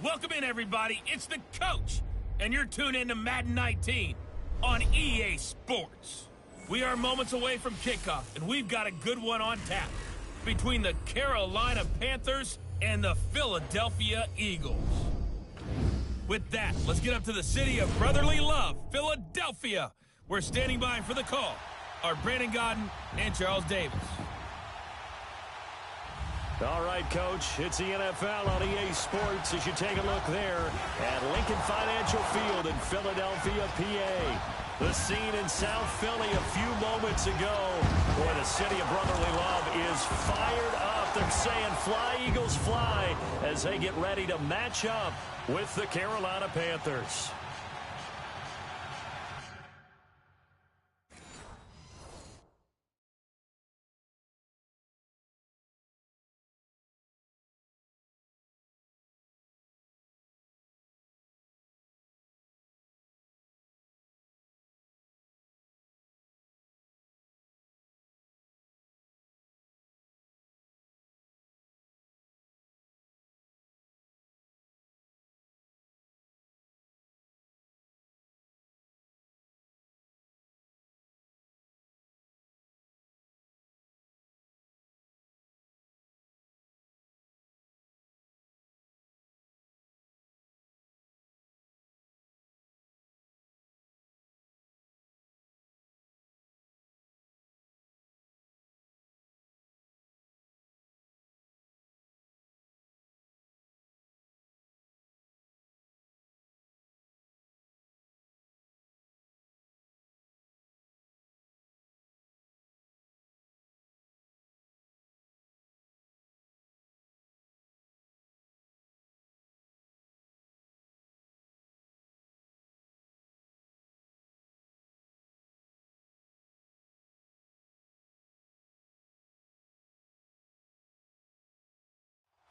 Welcome in, everybody. It's the coach, and you're tuned in to Madden 19 on EA Sports. We are moments away from kickoff, and we've got a good one on tap between the Carolina Panthers and the Philadelphia Eagles. With that, let's get up to the city of brotherly love, Philadelphia. We're standing by for the call. Our Brandon Godden and Charles Davis. All right, Coach, it's the NFL on EA Sports as you take a look there at Lincoln Financial Field in Philadelphia, PA. The scene in South Philly a few moments ago where the city of brotherly love is fired up. They're saying, "Fly, Eagles, fly," as they get ready to match up with the Carolina Panthers.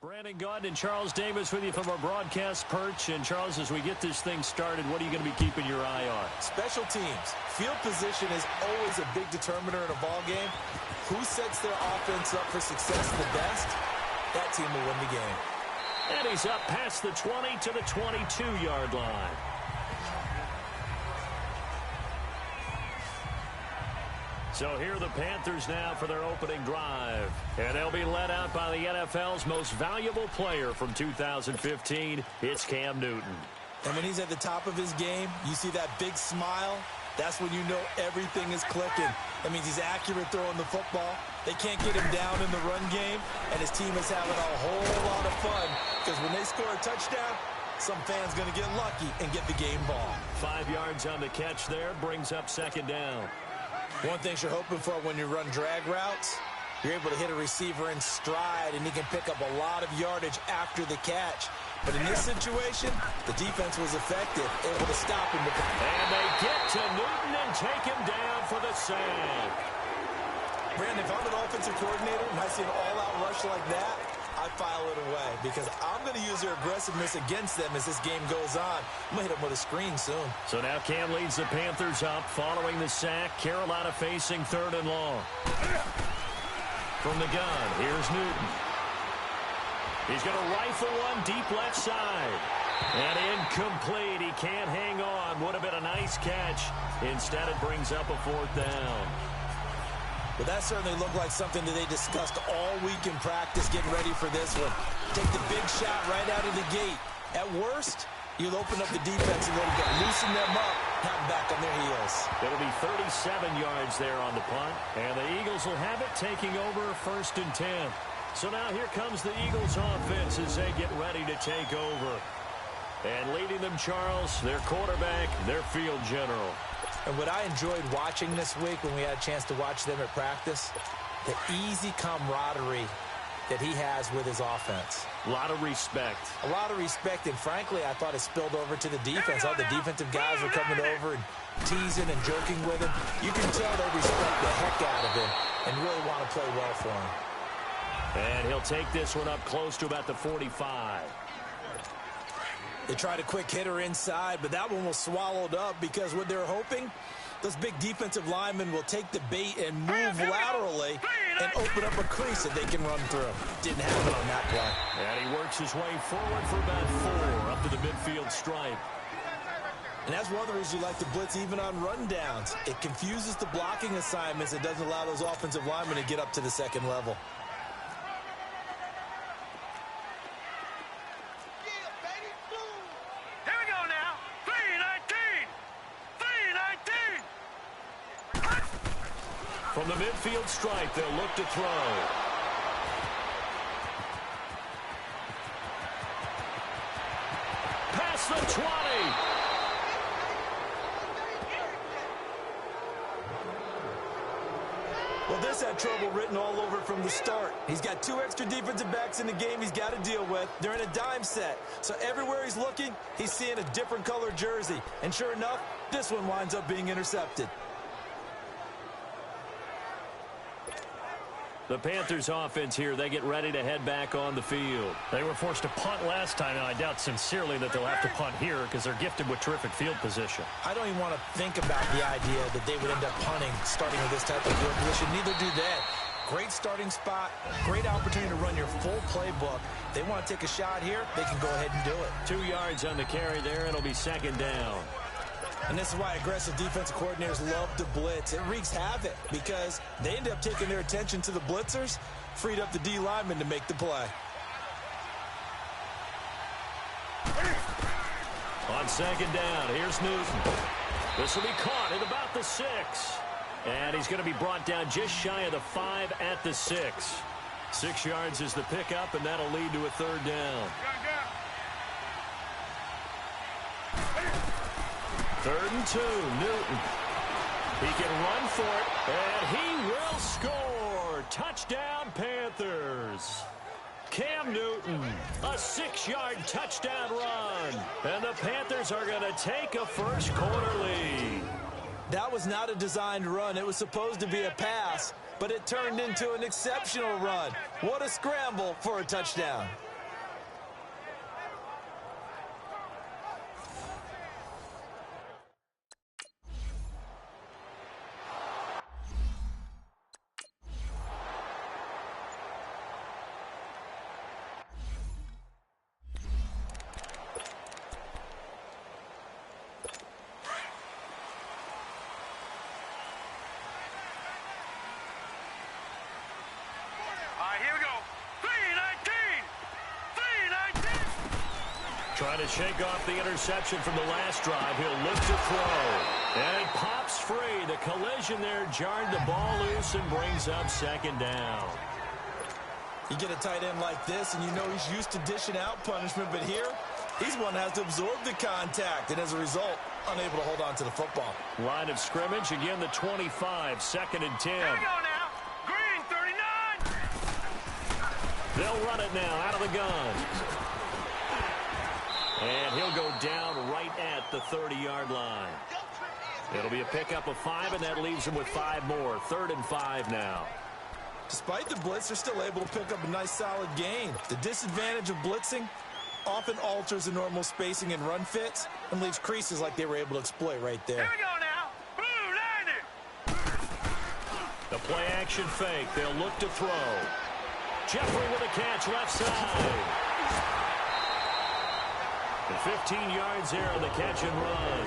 Brandon Godden and Charles Davis with you from our broadcast perch. And, Charles, as we get this thing started, what are you going to be keeping your eye on? Special teams. Field position is always a big determiner in a ball game. Who sets their offense up for success the best, that team will win the game. And he's up past the 20 to the 22-yard line. So here are the Panthers now for their opening drive. And they'll be led out by the NFL's most valuable player from 2015. It's Cam Newton. And when he's at the top of his game, you see that big smile. That's when you know everything is clicking. That means he's accurate throwing the football. They can't get him down in the run game. And his team is having a whole lot of fun. Because when they score a touchdown, some fan's going to get lucky and get the game ball. 5 yards on the catch there. Brings up second down. One thing you're hoping for when you run drag routes, you're able to hit a receiver in stride, and he can pick up a lot of yardage after the catch. But in this situation, the defense was effective, able to stop him. And they get to Newton and take him down for the sack. Brandon, if I'm an offensive coordinator and I see an all-out rush like that, I file it away because I'm going to use their aggressiveness against them as this game goes on. I'm going to hit them with a screen soon. So now Cam leads the Panthers up following the sack. Carolina facing 3rd and long. From the gun, here's Newton. He's going to rifle one deep left side. And incomplete. He can't hang on. Would have been a nice catch. Instead, it brings up a 4th down. But that certainly looked like something that they discussed all week in practice getting ready for this one. Take the big shot right out of the gate. At worst, you'll open up the defense a little bit, loosen them up, have them back on their heels. It'll be 37 yards there on the punt. And the Eagles will have it taking over 1st and 10. So now here comes the Eagles offense as they get ready to take over. And leading them, Charles, their quarterback, their field general. And what I enjoyed watching this week when we had a chance to watch them at practice, the easy camaraderie that he has with his offense. A lot of respect. A lot of respect, and frankly, I thought it spilled over to the defense. All the defensive guys were coming over and teasing and joking with him. You can tell they respect the heck out of him and really want to play well for him. And he'll take this one up close to about the 45. They tried a quick hitter inside, but that one was swallowed up because what they're hoping, those big defensive linemen will take the bait and move laterally and open up a crease that they can run through. Didn't happen on that play. And he works his way forward for about 4. to the midfield stripe. And that's one of the reasons you like to blitz even on rundowns. It confuses the blocking assignments. It doesn't allow those offensive linemen to get up to the second level. Here we go now. 3-19. From the midfield stripe, they'll look to throw. Past the 20. Well, this had trouble written all over from the start. He's got 2 extra defensive backs in the game he's got to deal with. They're in a dime set. So everywhere he's looking, he's seeing a different color jersey. And sure enough, this one winds up being intercepted. The Panthers offense here, they get ready to head back on the field. They were forced to punt last time, and I doubt sincerely that they'll have to punt here because they're gifted with terrific field position. I don't even want to think about the idea that they would end up punting starting with this type of field position. Neither do they. Great starting spot, great opportunity to run your full playbook. They want to take a shot here, they can go ahead and do it. 2 yards on the carry there, it'll be second down. And this is why aggressive defensive coordinators love to blitz. It wreaks havoc because they end up taking their attention to the blitzers, freed up the D lineman to make the play. On second down, here's Newton. This will be caught at about the 6. And he's going to be brought down just shy of the 5 at the 6. 6 yards is the pickup, and that'll lead to a third down. 3rd and 2, Newton. He can run for it, and he will score. Touchdown, Panthers. Cam Newton, a 6-yard touchdown run. And the Panthers are going to take a first quarter lead. That was not a designed run. It was supposed to be a pass, but it turned into an exceptional run. What a scramble for a touchdown. Trying to shake off the interception from the last drive. He'll look to throw. And it pops free. The collision there jarred the ball loose and brings up second down. You get a tight end like this, and you know he's used to dishing out punishment, but here, he's one that has to absorb the contact, and as a result, unable to hold on to the football. Line of scrimmage, again the 25, 2nd and 10. Here we go now. Green, 39. They'll run it now out of the gun. And he'll go down right at the 30-yard line. It'll be a pickup of 5, and that leaves him with 5 more. 3rd and 5 now. Despite the blitz, they're still able to pick up a nice solid gain. The disadvantage of blitzing often alters the normal spacing and run fits and leaves creases like they were able to exploit right there. Here we go now. Blue, 90. The play action fake. They'll look to throw. Jeffrey with a catch left side. And 15 yards there on the catch and run.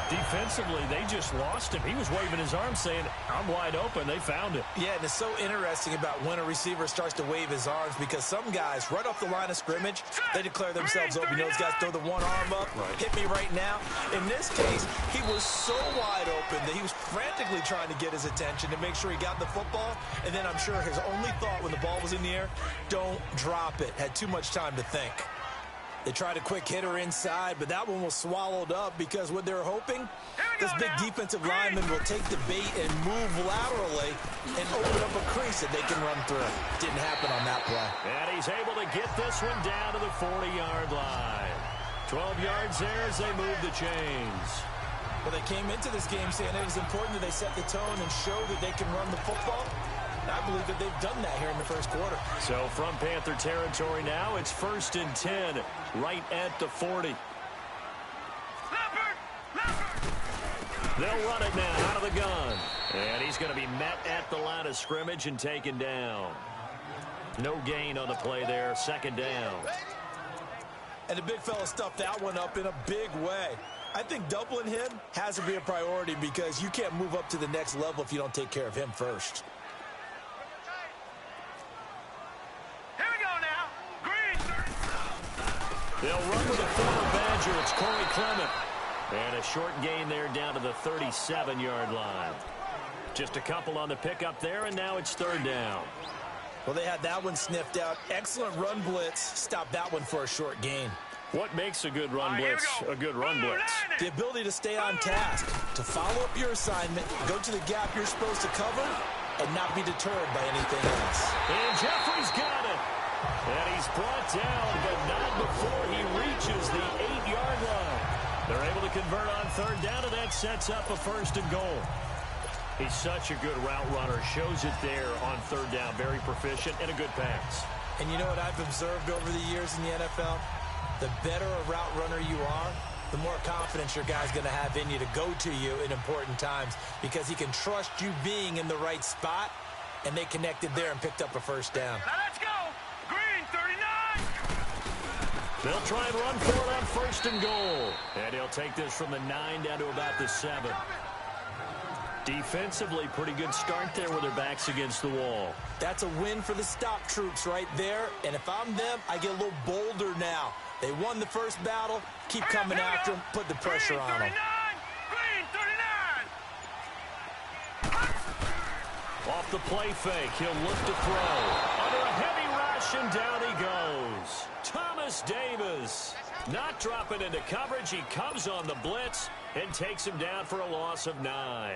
Defensively, they just lost him. He was waving his arms saying, I'm wide open. They found it. Yeah, and it's so interesting about when a receiver starts to wave his arms because some guys, right off the line of scrimmage, they declare themselves open. You know, those guys throw the one arm up, hit me right now. In this case, he was so wide open that he was frantically trying to get his attention to make sure he got the football. And then I'm sure his only thought when the ball was in the air, don't drop it. Had too much time to think. They tried a quick hitter inside, but that one was swallowed up because what they're hoping, this big defensive lineman will take the bait and move laterally and open up a crease that they can run through. Didn't happen on that play. And he's able to get this one down to the 40-yard line. 12 yards there as they move the chains. Well, they came into this game saying it was important that they set the tone and show that they can run the football. I believe that they've done that here in the first quarter. So from Panther territory now, it's 1st and 10, right at the 40. They'll run it now out of the gun. And he's going to be met at the line of scrimmage and taken down. No gain on the play there, 2nd down. And the big fella stuffed that one up in a big way. I think doubling him has to be a priority because you can't move up to the next level if you don't take care of him first. Here we go now. Green. They'll run with a former Badger. It's Corey Clement. And a short gain there down to the 37-yard line. Just a couple on the pickup there, and now it's third down. Well, they had that one sniffed out. Excellent run blitz. Stop that one for a short gain. What makes a good run blitz a good run blitz? The ability to stay on task, to follow up your assignment, go to the gap you're supposed to cover, and not be deterred by anything else. And Jeffrey's got it. And he's brought down, but not before he reaches the 8-yard line. They're able to convert on third down, and that sets up a first and goal. He's such a good route runner. Shows it there on third down. Very proficient and a good pass. And you know what I've observed over the years in the NFL? The better a route runner you are, the more confidence your guy's going to have in you to go to you in important times because he can trust you being in the right spot, and they connected there and picked up a first down. Now let's go. Green, 39. They'll try and run for it on first and goal. And he'll take this from the 9 down to about the 7. Defensively, pretty good start there with their backs against the wall. That's a win for the stop troops right there. And if I'm them, I get a little bolder now. They won the first battle. Keep coming after them. Put the pressure on them. Green, 39. Off the play fake, he'll look to throw. Under a heavy rush, and down he goes. Thomas Davis not dropping into coverage. He comes on the blitz and takes him down for a loss of 9.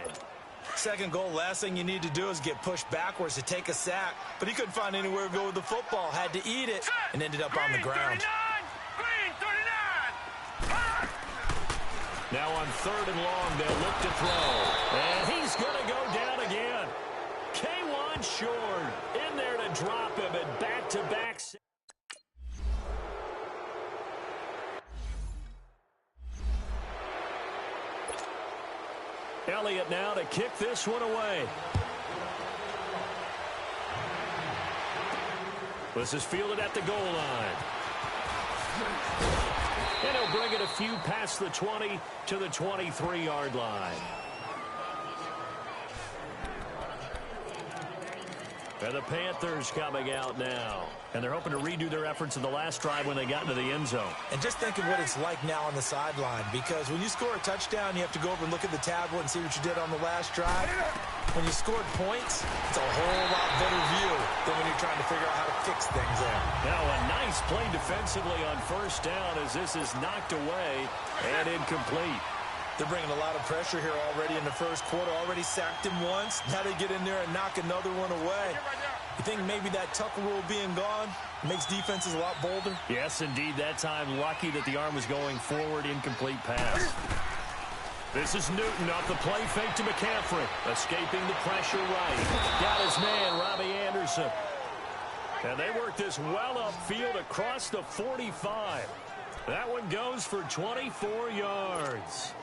Second goal, last thing you need to do is get pushed backwards to take a sack. But he couldn't find anywhere to go with the football. Had to eat it and ended up on the ground. Green, 39. Now on third and long, they'll look to throw. And he's going to go down again. K1 Short in there to drop him and back-to-back. Elliott now to kick this one away. This is fielded at the goal line. And he'll bring it a few past the 20 to the 23-yard line. And the Panthers coming out now. And they're hoping to redo their efforts in the last drive when they got into the end zone. And just think of what it's like now on the sideline, because when you score a touchdown, you have to go over and look at the tablet and see what you did on the last drive. When you scored points, it's a whole lot better view than when you're trying to figure out how to fix things there. Now a nice play defensively on first down as this is knocked away and incomplete. They're bringing a lot of pressure here already in the first quarter. Already sacked him once. Now they get in there and knock another one away. You think maybe that Tucker rule being gone makes defenses a lot bolder? Yes, indeed. That time, lucky that the arm was going forward. Incomplete pass. This is Newton off the play fake to McCaffrey. Escaping the pressure right. Got his man, Robbie Anderson. And they work this well upfield across the 45. That one goes for 24 yards.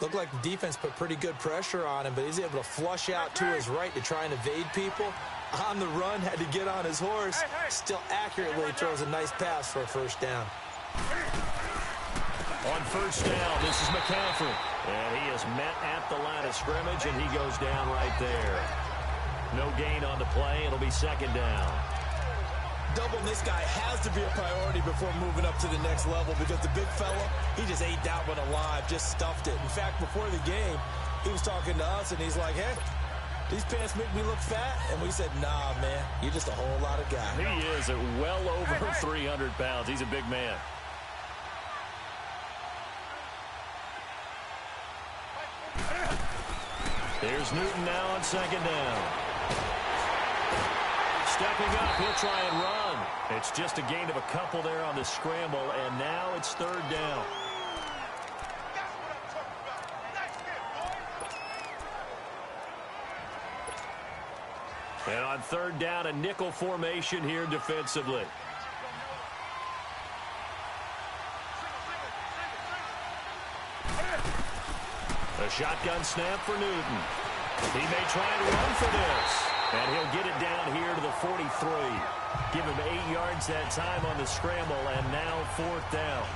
Looked like the defense put pretty good pressure on him, but he's able to flush out to his right to try and evade people. On the run, had to get on his horse. Still accurately throws a nice pass for a first down. On first down, this is McCaffrey. And he is met at the line of scrimmage, and he goes down right there. No gain on the play. It'll be second down. Doubling this guy has to be a priority before moving up to the next level because the big fella, he just ate that one alive, just stuffed it. In fact, before the game, he was talking to us, and he's like, hey, these pants make me look fat? And we said, nah, man, you're just a whole lot of guy. He is at well over 300 pounds. He's a big man. Here's Newton now on second down. Stepping up, he'll try and run. It's just a gain of a couple there on the scramble, and now it's third down. And on third down, a nickel formation here defensively. A shotgun snap for Newton. He may try and run for this. And he'll get it down here to the 43. Give him 8 yards that time on the scramble, and now 4th down.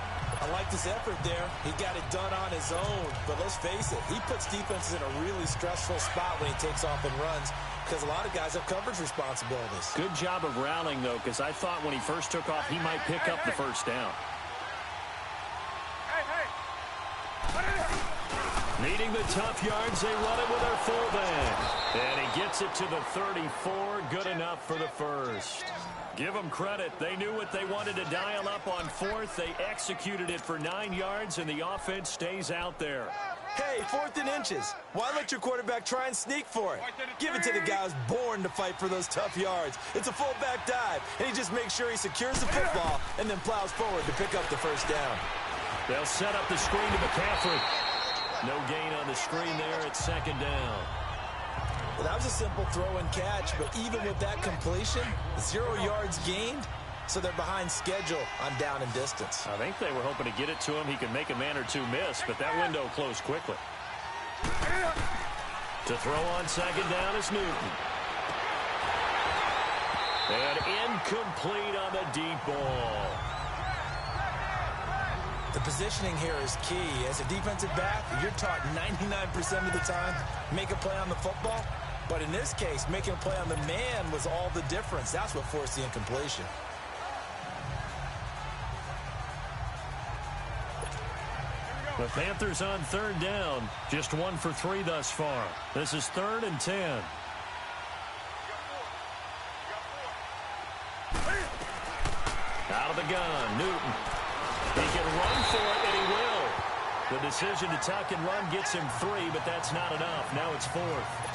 I like this effort there. He got it done on his own. But let's face it, he puts defenses in a really stressful spot when he takes off and runs because a lot of guys have coverage responsibilities. Good job of rallying, though, because I thought when he first took off, he might pick up the first down. Needing the tough yards, they run it with their fullback. And he gets it to the 34. Good enough for the first. Give them credit. They knew what they wanted to dial up on 4th. They executed it for 9 yards, and the offense stays out there. Hey, 4th and inches. Why let your quarterback try and sneak for it? Give it to the guy who's born to fight for those tough yards. It's a fullback dive, and he just makes sure he secures the football and then plows forward to pick up the first down. They'll set up the screen to McCaffrey. No gain on the screen there. It's 2nd down. Well, that was a simple throw and catch, but even with that completion, 0 yards gained, so they're behind schedule on down and distance. I think they were hoping to get it to him. He could make a man or two miss, but that window closed quickly. To throw on 2nd down is Newton. And incomplete on the deep ball. The positioning here is key. As a defensive back, you're taught 99% of the time, make a play on the football. But in this case, making a play on the man was all the difference. That's what forced the incompletion. The Panthers on 3rd down. Just 1 for 3 thus far. This is 3rd and 10. Out of the gun, Newton. He can run for it, and he will. The decision to tuck and run gets him 3, but that's not enough. Now it's 4th.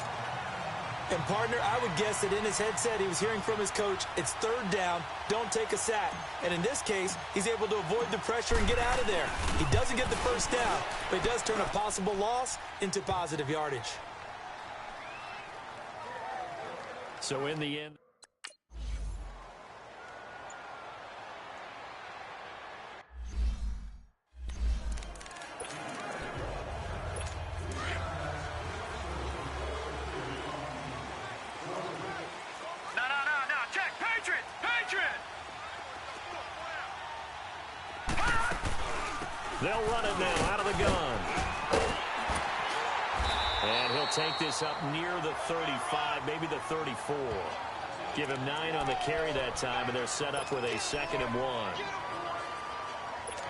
And, partner, I would guess that in his headset he was hearing from his coach, it's 3rd down, don't take a sack. And in this case, he's able to avoid the pressure and get out of there. He doesn't get the first down, but he does turn a possible loss into positive yardage. So in the end, they'll run it now out of the gun. And he'll take this up near the 35, maybe the 34. Give him 9 on the carry that time, and they're set up with a 2nd and 1.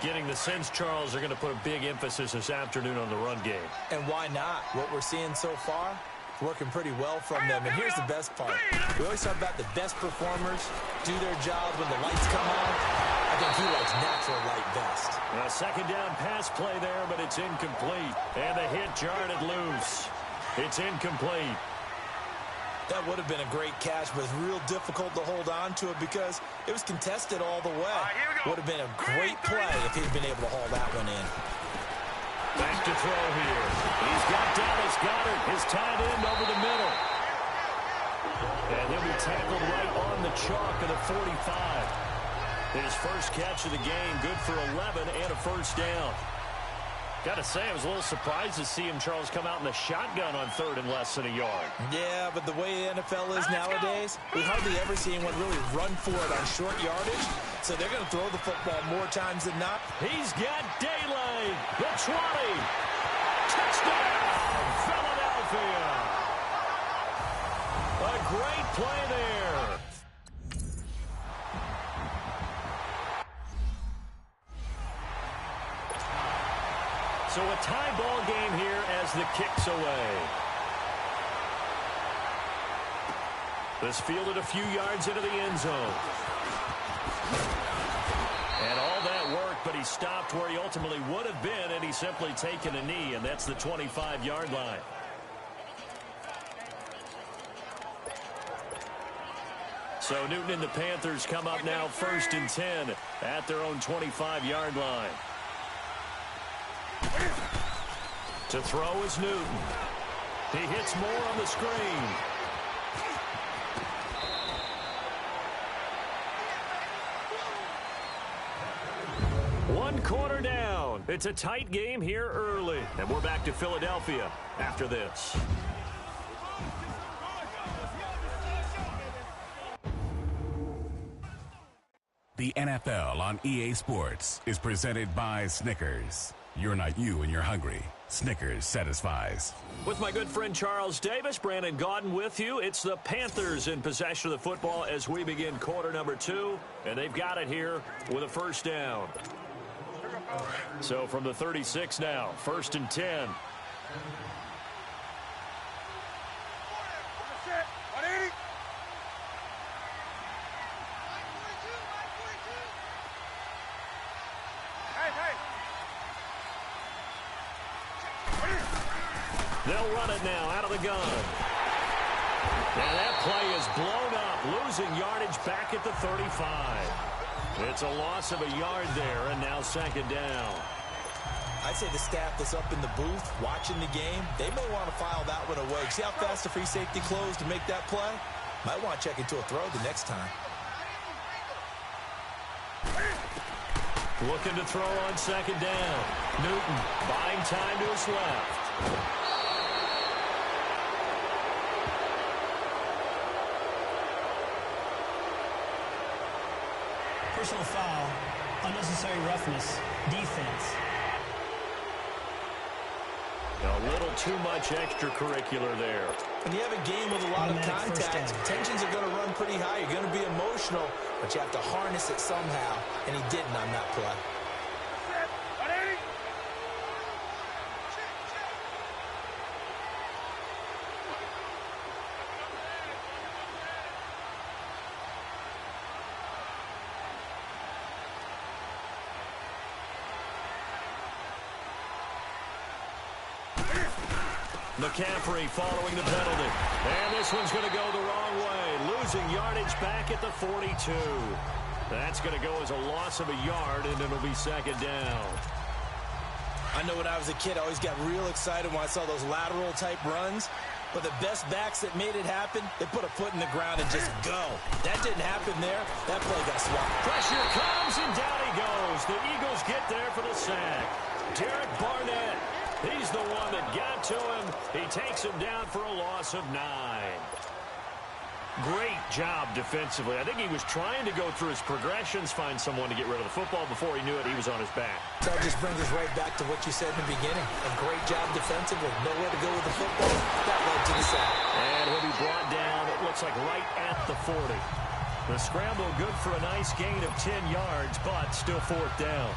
Getting the sense, Charles, are going to put a big emphasis this afternoon on the run game. And why not? What we're seeing so far, working pretty well from them. And here's the best part. We always talk about the best performers do their job when the lights come on. I think he likes natural light best. A 2nd down pass play there, but it's incomplete. And the hit jarred it loose. It's incomplete. That would have been a great catch, but it's real difficult to hold on to it because it was contested all the way. Would have been a great play if he'd been able to haul that one in. Back to throw here. He's got Dallas Goedert, his tight end, over the middle. And he'll be tackled right on the chalk of the 45. His first catch of the game, good for 11 and a first down. Got to say, I was a little surprised to see him, Charles, come out in the shotgun on 3rd and less than a yard. Yeah, but the way the NFL is nowadays, we hardly ever see anyone really run for it on short yardage. So they're going to throw the football more times than not. He's got daylight. The 20. Touchdown, Philadelphia. A great play there. So a tie ball game here as the kick's away. This fielded a few yards into the end zone. And all that work, but he stopped where he ultimately would have been, and he's simply taken a knee, and that's the 25-yard line. So Newton and the Panthers come up now 1st and 10 at their own 25-yard line. To throw is Newton. He hits more on the screen. One quarter down. It's a tight game here early. And we're back to Philadelphia after this. the NFL on EA Sports is presented by Snickers. You're not you and you're hungry. Snickers satisfies. With my good friend Charles Davis, Brandon Gaudin with you. It's the Panthers in possession of the football as we begin quarter number 2, and they've got it here with a first down. So from the 36 now, 1st and 10. They'll run it now out of the gun. And that play is blown up, losing yardage back at the 35. It's a loss of a yard there, and now 2nd down. I'd say the staff that's up in the booth watching the game, they may want to file that one away. See how fast the free safety closed to make that play? Might want to check into a throw the next time. Looking to throw on 2nd down. Newton buying time to his left. Personal foul, unnecessary roughness, defense. A little too much extracurricular there. When you have a game with a lot of contact, tensions are going to run pretty high. You're going to be emotional, but you have to harness it somehow, and he didn't on that play. McCaffrey following the penalty. And this one's going to go the wrong way. Losing yardage back at the 42. That's going to go as a loss of a yard, and it'll be 2nd down. I know when I was a kid, I always got real excited when I saw those lateral-type runs. But the best backs that made it happen, they put a foot in the ground and just go. That didn't happen there. That play got swapped. Pressure comes, and down he goes. The Eagles get there for the sack. Derek Barnett. He's the one that got to him. He takes him down for a loss of 9. Great job defensively. I think he was trying to go through his progressions, find someone to get rid of the football. Before he knew it, he was on his back. That just brings us right back to what you said in the beginning. A great job defensively. Nowhere to go with the football. That led to the sack. And he'll be brought down, it looks like right at the 40. The scramble good for a nice gain of 10 yards, but still 4th down.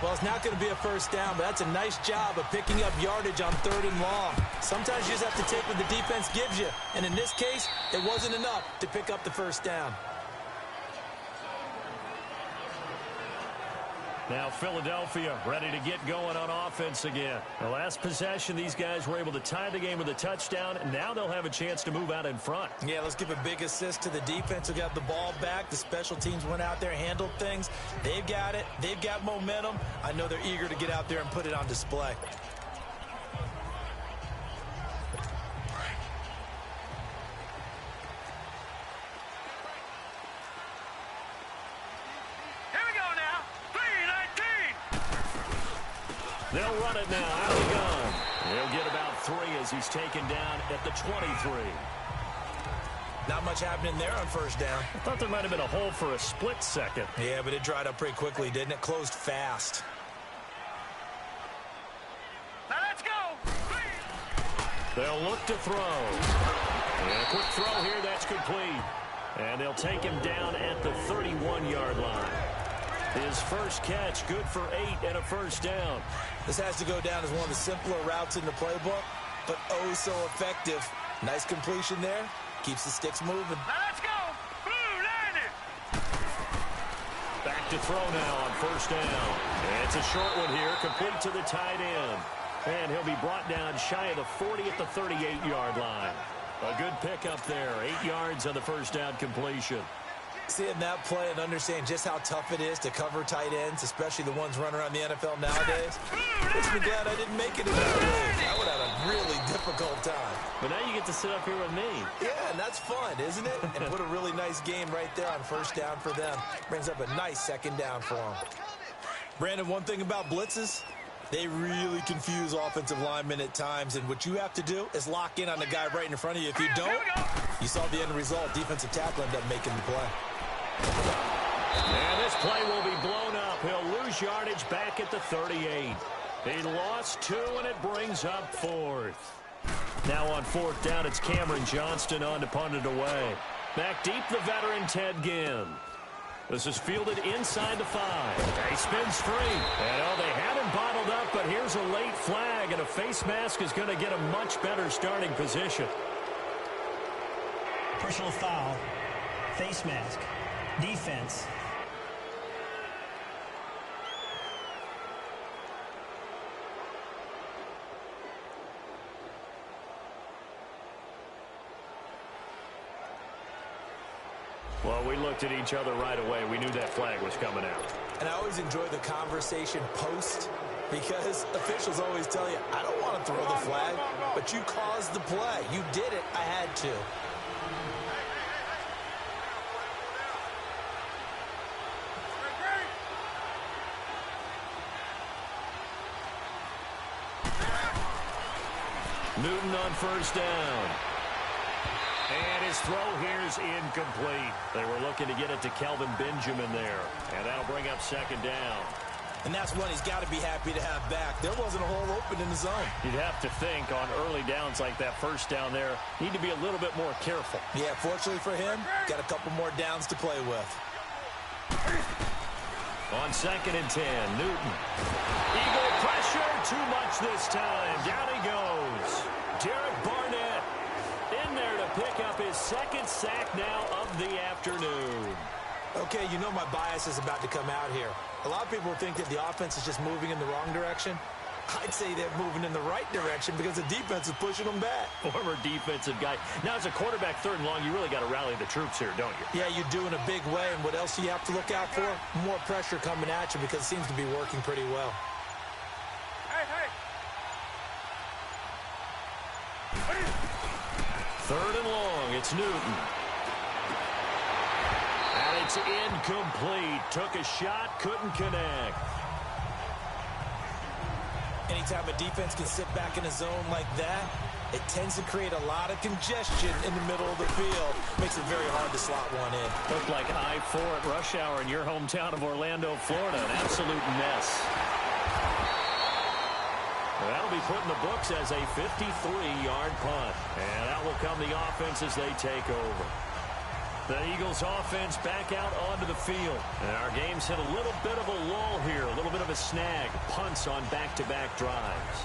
Well, it's not going to be a first down, but that's a nice job of picking up yardage on 3rd and long. Sometimes you just have to take what the defense gives you. And in this case, it wasn't enough to pick up the first down. Now Philadelphia ready to get going on offense again. The last possession, these guys were able to tie the game with a touchdown, and now they'll have a chance to move out in front. Yeah, let's give a big assist to the defense who got the ball back. The special teams went out there, handled things. They've got it. They've got momentum. I know they're eager to get out there and put it on display. They'll run it now out of the gun. He'll get about 3 as he's taken down at the 23. Not much happening there on first down. I thought there might have been a hole for a split second. Yeah, but it dried up pretty quickly, didn't it? Closed fast. Now let's go. They'll look to throw. And a quick throw here, that's complete. And they'll take him down at the 31-yard line. His first catch, good for 8 and a first down. This has to go down as one of the simpler routes in the playbook, but oh so effective. Nice completion there. Keeps the sticks moving. Now let's go. Blue landed. Back to throw now on first down. And it's a short one here, complete to the tight end. And he'll be brought down shy of the 40 at the 38-yard line. A good pickup there, 8 yards on the first down completion. Seeing that play and understanding just how tough it is to cover tight ends, especially the ones running around the NFL nowadays, makes me glad I didn't make it in that league. I would have a really difficult time. But now you get to sit up here with me. Yeah, and that's fun, isn't it? And put a really nice game right there on first down for them. Brings up a nice 2nd down for them. Brandon, one thing about blitzes, they really confuse offensive linemen at times, and what you have to do is lock in on the guy right in front of you. If you don't, you saw the end result. Defensive tackle ended up making the play. And this play will be blown up. He'll lose yardage back at the 38. He lost 2, and it brings up 4th. Now on 4th down, it's Cameron Johnston on to punt it away. Back deep, the veteran Ted Ginn. This is fielded inside the 5. He spins free. And they had him bottled up, but here's a late flag, and a face mask is going to get a much better starting position. Personal foul. Face mask. Defense. Well, we looked at each other right away. We knew that flag was coming out. And I always enjoy the conversation post because officials always tell you, I don't want to throw the flag, but you caused the play. You did it. I had to. Newton on first down. And his throw here is incomplete. They were looking to get it to Kelvin Benjamin there. And that'll bring up second down. And that's one he's got to be happy to have back. There wasn't a hole open in the zone. You'd have to think on early downs like that first down there, need to be a little bit more careful. Yeah, fortunately for him, got a couple more downs to play with. On 2nd and 10, Newton. Eagle pressure, too much this time. Down he goes. Derek Barnett in there to pick up his 2nd sack now of the afternoon. Okay, you know my bias is about to come out here. A lot of people think that the offense is just moving in the wrong direction. I'd say they're moving in the right direction because the defense is pushing them back. Former defensive guy. Now, as a quarterback 3rd and long, you really got to rally the troops here, don't you? Yeah, you do in a big way. And what else do you have to look out for? More pressure coming at you because it seems to be working pretty well. Hey. 3rd and long, it's Newton. And it's incomplete. Took a shot, couldn't connect. Anytime a defense can sit back in a zone like that, it tends to create a lot of congestion in the middle of the field. Makes it very hard to slot one in. Looked like I-4 at rush hour in your hometown of Orlando, Florida. An absolute mess. That'll be put in the books as a 53-yard punt. And out will come the offense as they take over. The Eagles offense back out onto the field. And our game's hit a little bit of a lull here, a little bit of a snag. Punts on back-to-back drives.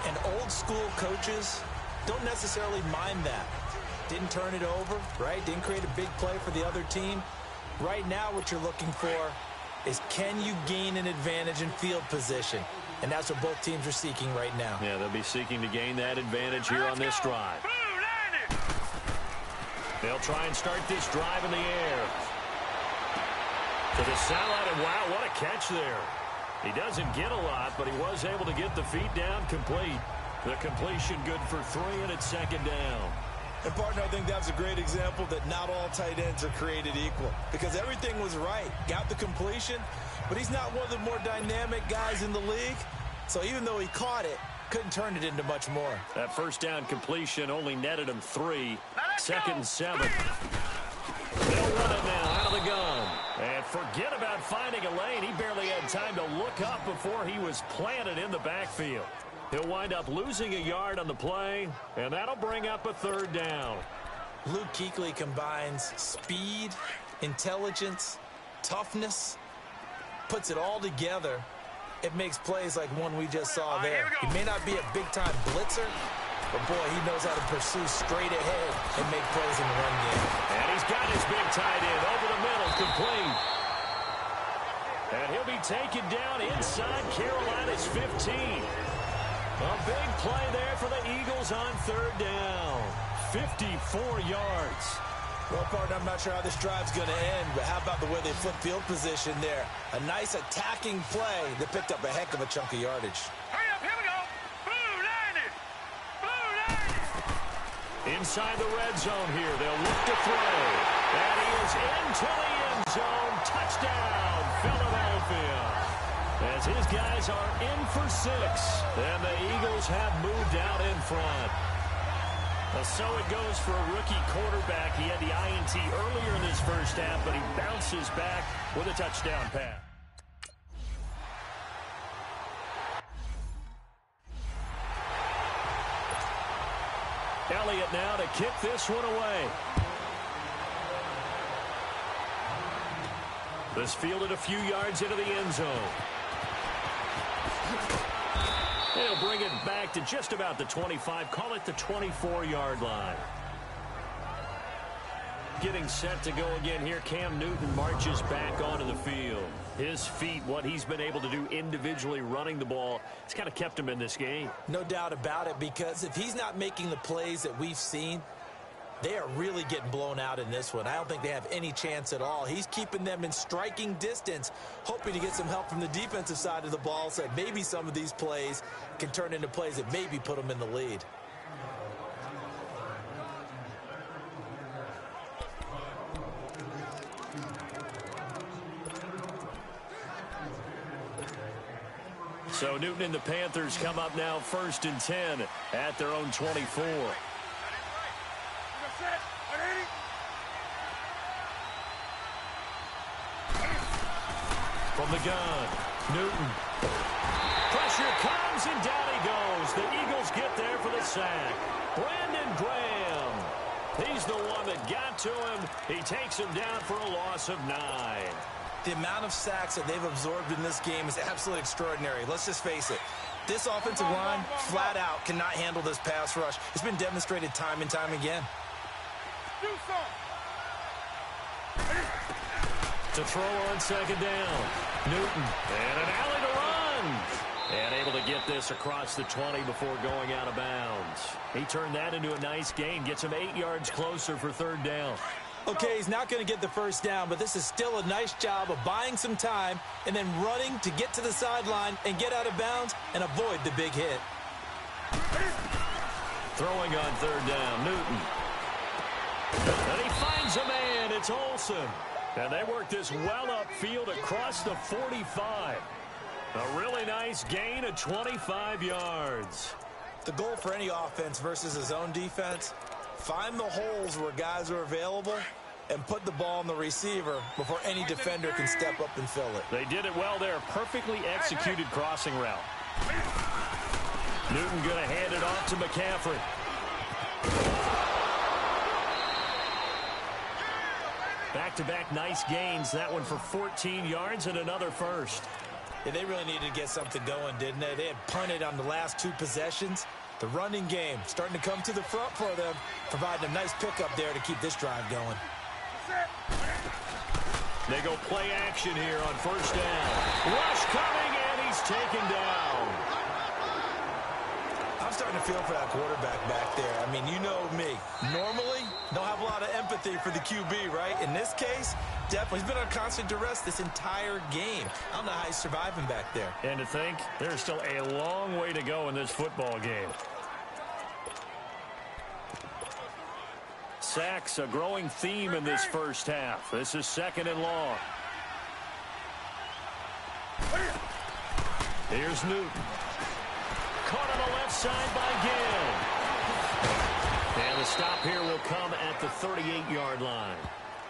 And old school coaches don't necessarily mind that. Didn't turn it over, right? Didn't create a big play for the other team. Right now what you're looking for is can you gain an advantage in field position? And that's what both teams are seeking right now. Yeah, they'll be seeking to gain that advantage here on this drive. They'll try and start this drive in the air. To the sideline, and wow, what a catch there. He doesn't get a lot, but he was able to get the feet down complete. The completion good for 3, and it's 2nd down. And, partner, I think that's a great example that not all tight ends are created equal because everything was right. Got the completion, but he's not one of the more dynamic guys in the league. So even though he caught it, couldn't turn it into much more. That first down completion only netted him 3. 2nd and 7. They'll run it now out of the gun. And forget about finding a lane. He barely had time to look up before he was planted in the backfield. He'll wind up losing a yard on the play, and that'll bring up a 3rd down. Luke Kuechly combines speed, intelligence, toughness, puts it all together. It makes plays like one we just saw there. He may not be a big-time blitzer, but, boy, he knows how to pursue straight ahead and make plays in the run game. And he's got his big tight end over the middle, complete. And he'll be taken down inside Carolina's 15. A big play there for the Eagles on 3rd down. 54 yards. Well, partner, I'm not sure how this drive's going to end, but how about the way they flip field position there? A nice attacking play that picked up a heck of a chunk of yardage. Hurry up, here we go. Blue line it. Blue line it. Inside the red zone here, they'll look to throw. And he is into the end zone. Touchdown, Philadelphia. As his guys are in for 6, and the Eagles have moved out in front. Well, so it goes for a rookie quarterback. He had the INT earlier in this first half, but he bounces back with a touchdown pass. Elliott now to kick this one away. This fielded a few yards into the end zone. He'll bring it back to just about the 25. Call it the 24-yard line. Getting set to go again here. Cam Newton marches back onto the field. His feet, what he's been able to do individually running the ball, it's kind of kept him in this game. No doubt about it, because if he's not making the plays that we've seen, they are really getting blown out in this one. I don't think they have any chance at all. He's keeping them in striking distance, hoping to get some help from the defensive side of the ball so that maybe some of these plays can turn into plays that maybe put them in the lead. So Newton and the Panthers come up now 1st and 10 at their own 24. From the gun, Newton. Pressure comes, and down he goes. The Eagles get there for the sack. Brandon Graham. He's the one that got to him. He takes him down for a loss of 9. The amount of sacks that they've absorbed in this game is absolutely extraordinary. Let's just face it. This offensive line, flat out, cannot handle this pass rush. It's been demonstrated time and time again. To throw on 2nd down. Newton. And an alley to run. And able to get this across the 20 before going out of bounds. He turned that into a nice gain. Gets him 8 yards closer for 3rd down. Okay, he's not going to get the first down, but this is still a nice job of buying some time and then running to get to the sideline and get out of bounds and avoid the big hit. Throwing on 3rd down, Newton. And he finds a man. It's Olsen. And they work this well upfield across the 45. A really nice gain of 25 yards. The goal for any offense versus his own defense, find the holes where guys are available and put the ball on the receiver before any defender can step up and fill it. They did it well there. Perfectly executed crossing route. Newton going to hand it off to McCaffrey. Back-to-back nice gains. That one for 14 yards and another first. Yeah, they really needed to get something going, didn't they? They had punted on the last 2 possessions. The running game starting to come to the front for them, providing a nice pickup there to keep this drive going. They go play action here on 1st down. Rush coming, and he's taken down. I'm starting to feel for that quarterback back there. I mean, you know me. Normally, don't have a lot of empathy for the QB, right? In this case, definitely. He's been on constant duress this entire game. I don't know how he's surviving back there. And to think, there's still a long way to go in this football game. Sacks, a growing theme in this first half. This is 2nd and long. Here's Newton. Caught on the left side by Gill. And the stop here will come at the 38-yard line.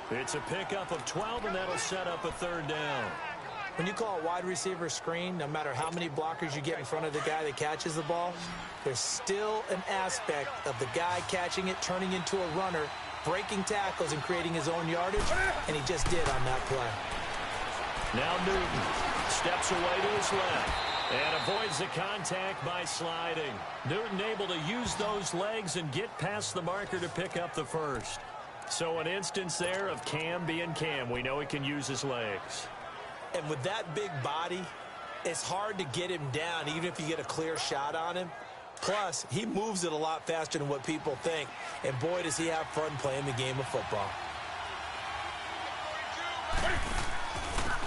It's a pickup of 12, and that'll set up a 3rd down. When you call a wide receiver screen, no matter how many blockers you get in front of the guy that catches the ball, there's still an aspect of the guy catching it, turning into a runner, breaking tackles and creating his own yardage, and he just did on that play. Now Newton steps away to his left and avoids the contact by sliding. Newton able to use those legs and get past the marker to pick up the first. So an instance there of Cam being Cam. We know he can use his legs. And with that big body, it's hard to get him down, even if you get a clear shot on him. Plus, he moves it a lot faster than what people think. And boy, does he have fun playing the game of football.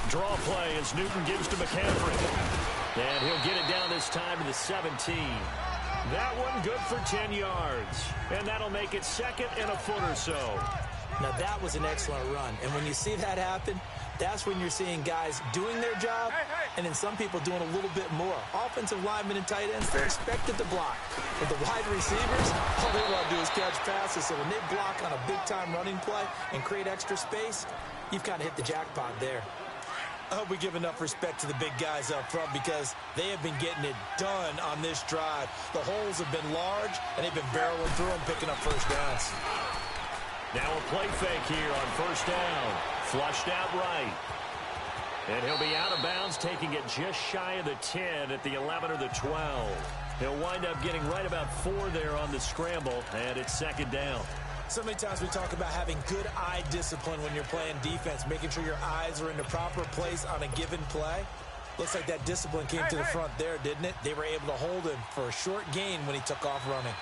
Draw play as Newton gives to McCaffrey. And he'll get it down this time to the 17. That one good for 10 yards. And that'll make it 2nd and a foot or so. Now, that was an excellent run. And when you see that happen, That's when you're seeing guys doing their job, and then some people doing a little bit more. Offensive linemen and tight ends, they're expected to block. But the wide receivers, all they want to do is catch passes. So when they block on a big-time running play and create extra space, you've kind of hit the jackpot there. I hope we give enough respect to the big guys up front because they have been getting it done on this drive. The holes have been large, and they've been barreling through them, picking up first downs. Now a play fake here on first down. Flushed out right. And he'll be out of bounds, taking it just shy of the 10 at the 11 or the 12. He'll wind up getting right about 4 there on the scramble, and it's second down. So many times we talk about having good eye discipline when you're playing defense, making sure your eyes are in the proper place on a given play. Looks like that discipline came to the front there, didn't it? They were able to hold him for a short gain when he took off running.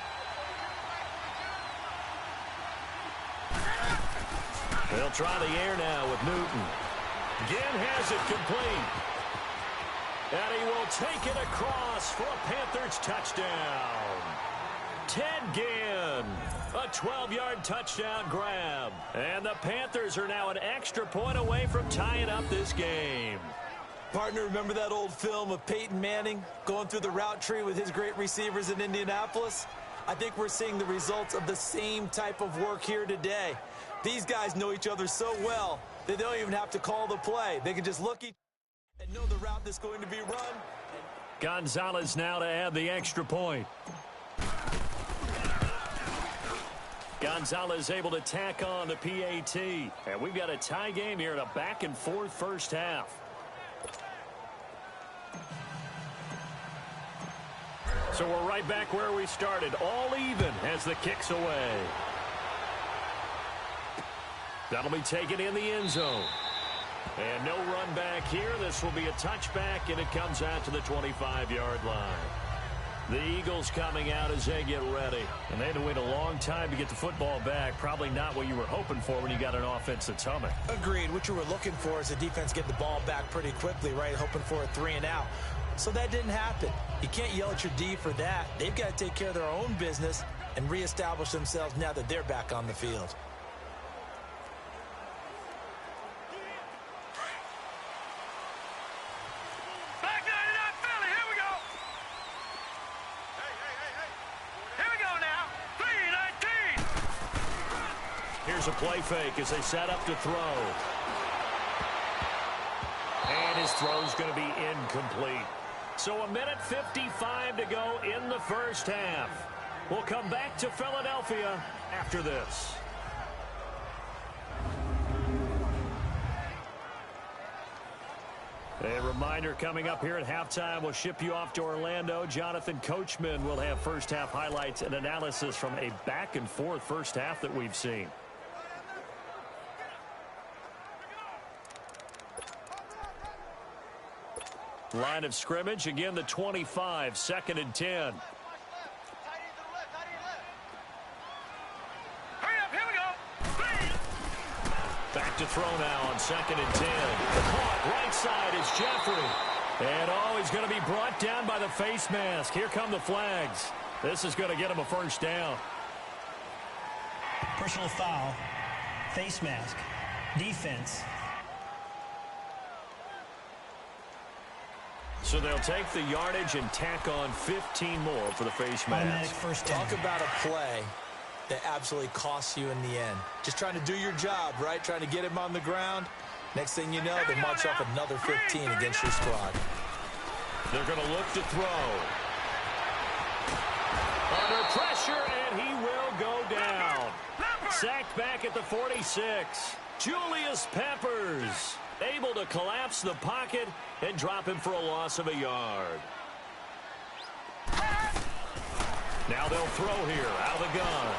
They'll try the air now with Newton. Ginn has it complete. And he will take it across for a Panthers touchdown. Ted Ginn, a 12-yard touchdown grab. And the Panthers are now an extra point away from tying up this game. Partner, remember that old film of Peyton Manning going through the route tree with his great receivers in Indianapolis? I think we're seeing the results of the same type of work here today. These guys know each other so well that they don't even have to call the play. They can just look each and know the route that's going to be run. Gonzalez now to add the extra point. Gonzalez able to tack on the PAT. And we've got a tie game here in a back-and-forth first half. So we're right back where we started. All even as the kick's away. That'll be taken in the end zone. And no run back here. This will be a touchback, and it comes out to the 25-yard line. The Eagles coming out as they get ready. And they had to wait a long time to get the football back. Probably not what you were hoping for when you got an offense that's humming. Agreed. What you were looking for is the defense getting the ball back pretty quickly, right? Hoping for a 3-and-out. So that didn't happen. You can't yell at your D for that. They've got to take care of their own business and reestablish themselves now that they're back on the field. Here's a play fake as they set up to throw. And his throw's going to be incomplete. So 1:55 to go in the first half. We'll come back to Philadelphia after this. A reminder coming up here at halftime, we'll ship you off to Orlando. Jonathan Coachman will have first half highlights and analysis from a back-and-forth first half that we've seen. Line of scrimmage, again the 25, 2nd and 10. Hurry up, here we go. Back to throw now on 2nd and 10. Caught right side is Jeffrey. And he's going to be brought down by the face mask. Here come the flags. This is going to get him a first down. Personal foul, face mask, defense. So they'll take the yardage and tack on 15 more for the face mask. First down. Talk about a play that absolutely costs you in the end. Just trying to do your job, right? Trying to get him on the ground. Next thing you know, they march off another 15 against your squad. They're going to look to throw. Under pressure, and he will go down. Sacked back at the 46. Julius Peppers able to collapse the pocket and drop him for a loss of a yard. Now they'll throw here out of the gun.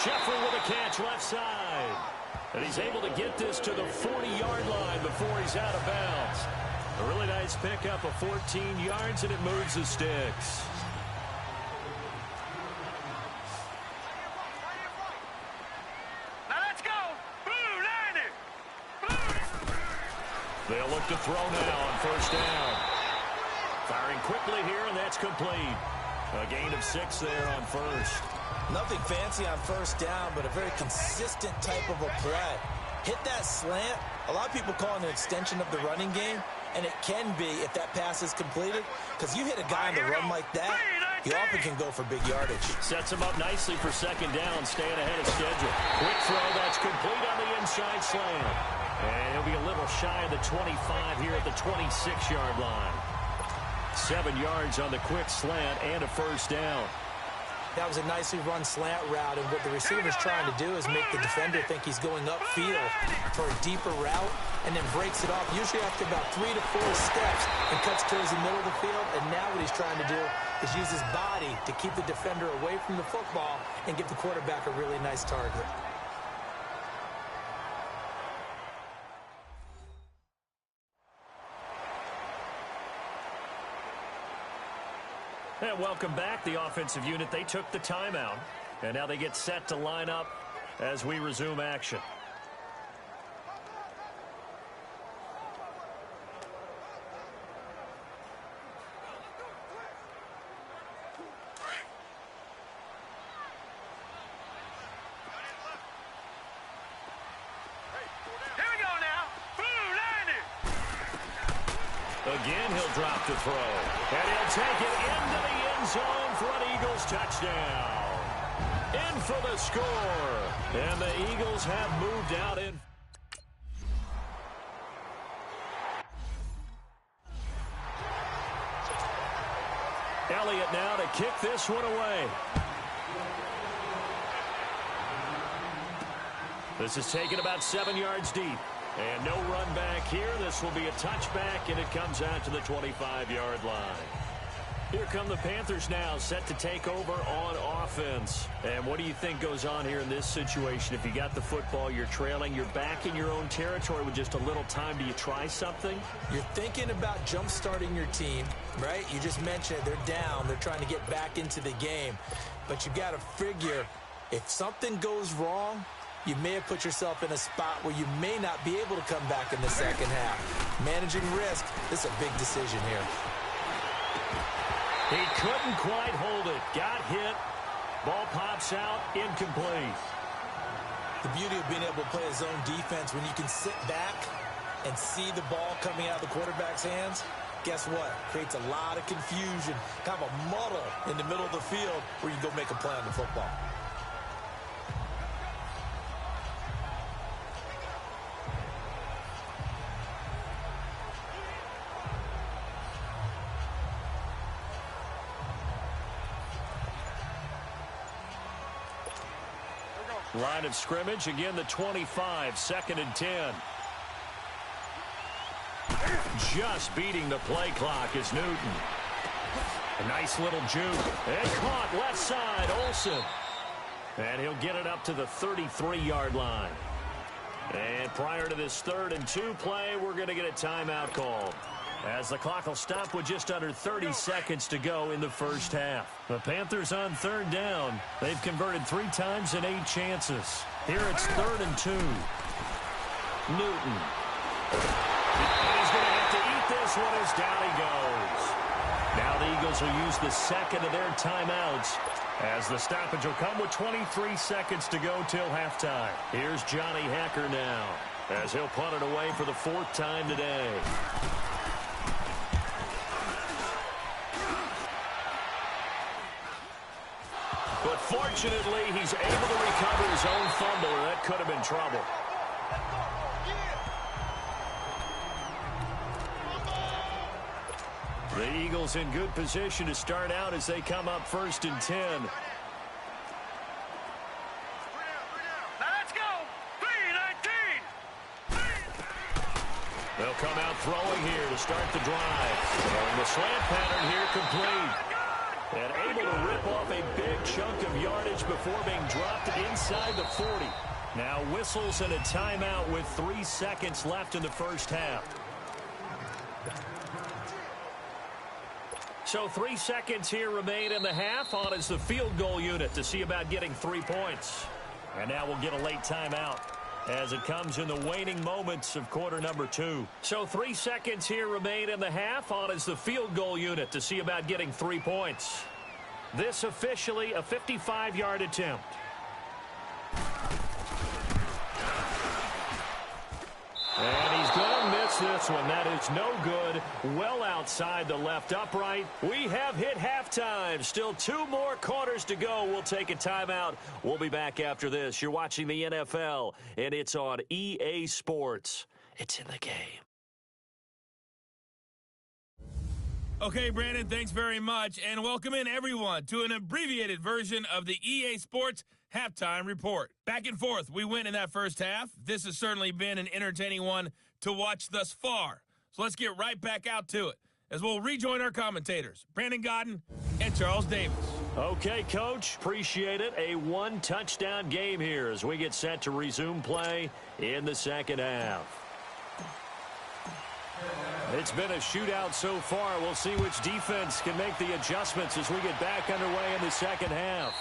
Jeffrey with a catch left side. And he's able to get this to the 40-yard line before he's out of bounds. A really nice pickup of 14 yards, and it moves the sticks. They'll look to throw now on first down. Firing quickly here, and that's complete. A gain of 6 there on first. Nothing fancy on first down, but a very consistent type of a play. Hit that slant, A lot of people call it an extension of the running game, and it can be if that pass is completed, because you hit a guy on the run like that, he often can go for big yardage. Sets him up nicely for second down, staying ahead of schedule. Quick throw that's complete on the inside slant. And he'll be a little shy of the 25 here at the 26-yard line. 7 yards on the quick slant and a first down. That was a nicely run slant route, and what the receiver's trying to do is make the defender think he's going upfield for a deeper route and then breaks it off, usually after about 3 to 4 steps, and cuts towards the middle of the field. And now what he's trying to do is use his body to keep the defender away from the football and give the quarterback a really nice target. And welcome back. The offensive unit, they took the timeout. And now they get set to line up as we resume action. Here we go now. Blue line. Again, he'll drop to throw. And he'll take it into the end zone for an Eagles touchdown. In for the score. And the Eagles have moved out in. Elliott now to kick this one away. This is taken about 7 yards deep. And no run back here. This will be a touchback, and it comes out to the 25-yard line. Here come the Panthers now, set to take over on offense. And what do you think goes on here in this situation? If you got the football, you're trailing, you're back in your own territory with just a little time. Do you try something? You're thinking about jump-starting your team, right? You just mentioned they're down. They're trying to get back into the game. But you got to figure, if something goes wrong, you may have put yourself in a spot where you may not be able to come back in the second half. Managing risk, this is a big decision here. He couldn't quite hold it. Got hit. Ball pops out. Incomplete. The beauty of being able to play a zone defense, when you can sit back and see the ball coming out of the quarterback's hands, guess what? Creates a lot of confusion, kind of a muddle in the middle of the field where you go make a play on the football. Line of scrimmage, again the 25, 2nd and 10. Just beating the play clock is Newton. A nice little juke. And caught left side, Olsen. And he'll get it up to the 33-yard line. And prior to this 3rd and 2 play, we're going to get a timeout called, as the clock will stop with just under 30 seconds to go in the first half. The Panthers on 3rd down. They've converted 3 times in 8 chances. Here it's 3rd and 2. Newton. And he's going to have to eat this one as down he goes. Now the Eagles will use the second of their timeouts, as the stoppage will come with 23 seconds to go till halftime. Here's Johnny Hacker now, as he'll punt it away for the 4th time today. But fortunately, he's able to recover his own fumble, or that could have been trouble. The Eagles in good position to start out as they come up 1st and 10. Now let's go. 3-19. They'll come out throwing here to start the drive. And the slant pattern here complete. And able to rip off a big chunk of yardage before being dropped inside the 40. Now whistles and a timeout with 3 seconds left in the first half. So 3 seconds here remain in the half. On is the field goal unit to see about getting 3 points. And now we'll get a late timeout as it comes in the waning moments of quarter number 2. So 3 seconds here remain in the half. On is the field goal unit to see about getting 3 points. This officially a 55-yard attempt. And he's going to miss this one. That is no good. Well outside the left upright. We have hit halftime. Still 2 more quarters to go. We'll take a timeout. We'll be back after this. You're watching the NFL, and it's on EA Sports. It's in the game. Okay, Brandon, thanks very much, and welcome in everyone to an abbreviated version of the EA Sports Halftime Report. Back and forth, we win in that first half. This has certainly been an entertaining one to watch thus far. So let's get right back out to it as we'll rejoin our commentators, Brandon Godden and Charles Davis. Okay, Coach, appreciate it. A 1-touchdown game here as we get set to resume play in the second half. It's been a shootout so far. We'll see which defense can make the adjustments as we get back underway in the second half.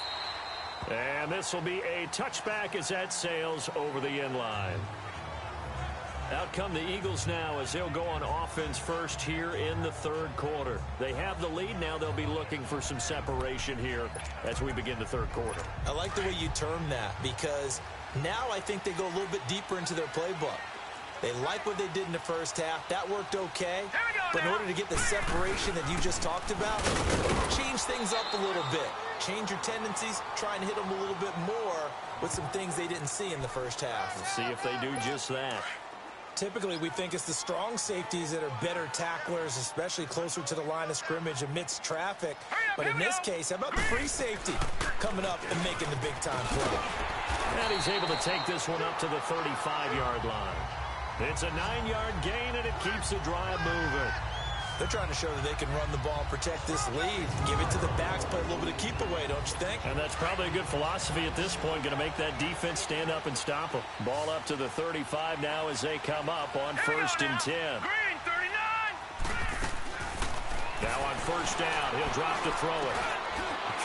And this will be a touchback as that sails over the end line. Out come the Eagles now as they'll go on offense first here in the third quarter. They have the lead. Now they'll be looking for some separation here as we begin the third quarter. I like the way you term that because now I think they go a little bit deeper into their playbook. They like what they did in the first half. That worked okay. But in order to get the separation that you just talked about, change things up a little bit. Change your tendencies. Try and hit them a little bit more with some things they didn't see in the first half. Let's see if they do just that. Typically, we think it's the strong safeties that are better tacklers, especially closer to the line of scrimmage amidst traffic. But in this case, how about the free safety coming up and making the big-time play? And he's able to take this one up to the 35-yard line. It's a 9-yard gain, and it keeps the drive moving. They're trying to show that they can run the ball, protect this lead, give it to the backs, play a little bit of keep away, don't you think? And that's probably a good philosophy at this point, going to make that defense stand up and stop them. Ball up to the 35 now as they come up on 1st and 10. Green, 39. Now on 1st down, he'll drop to throw it.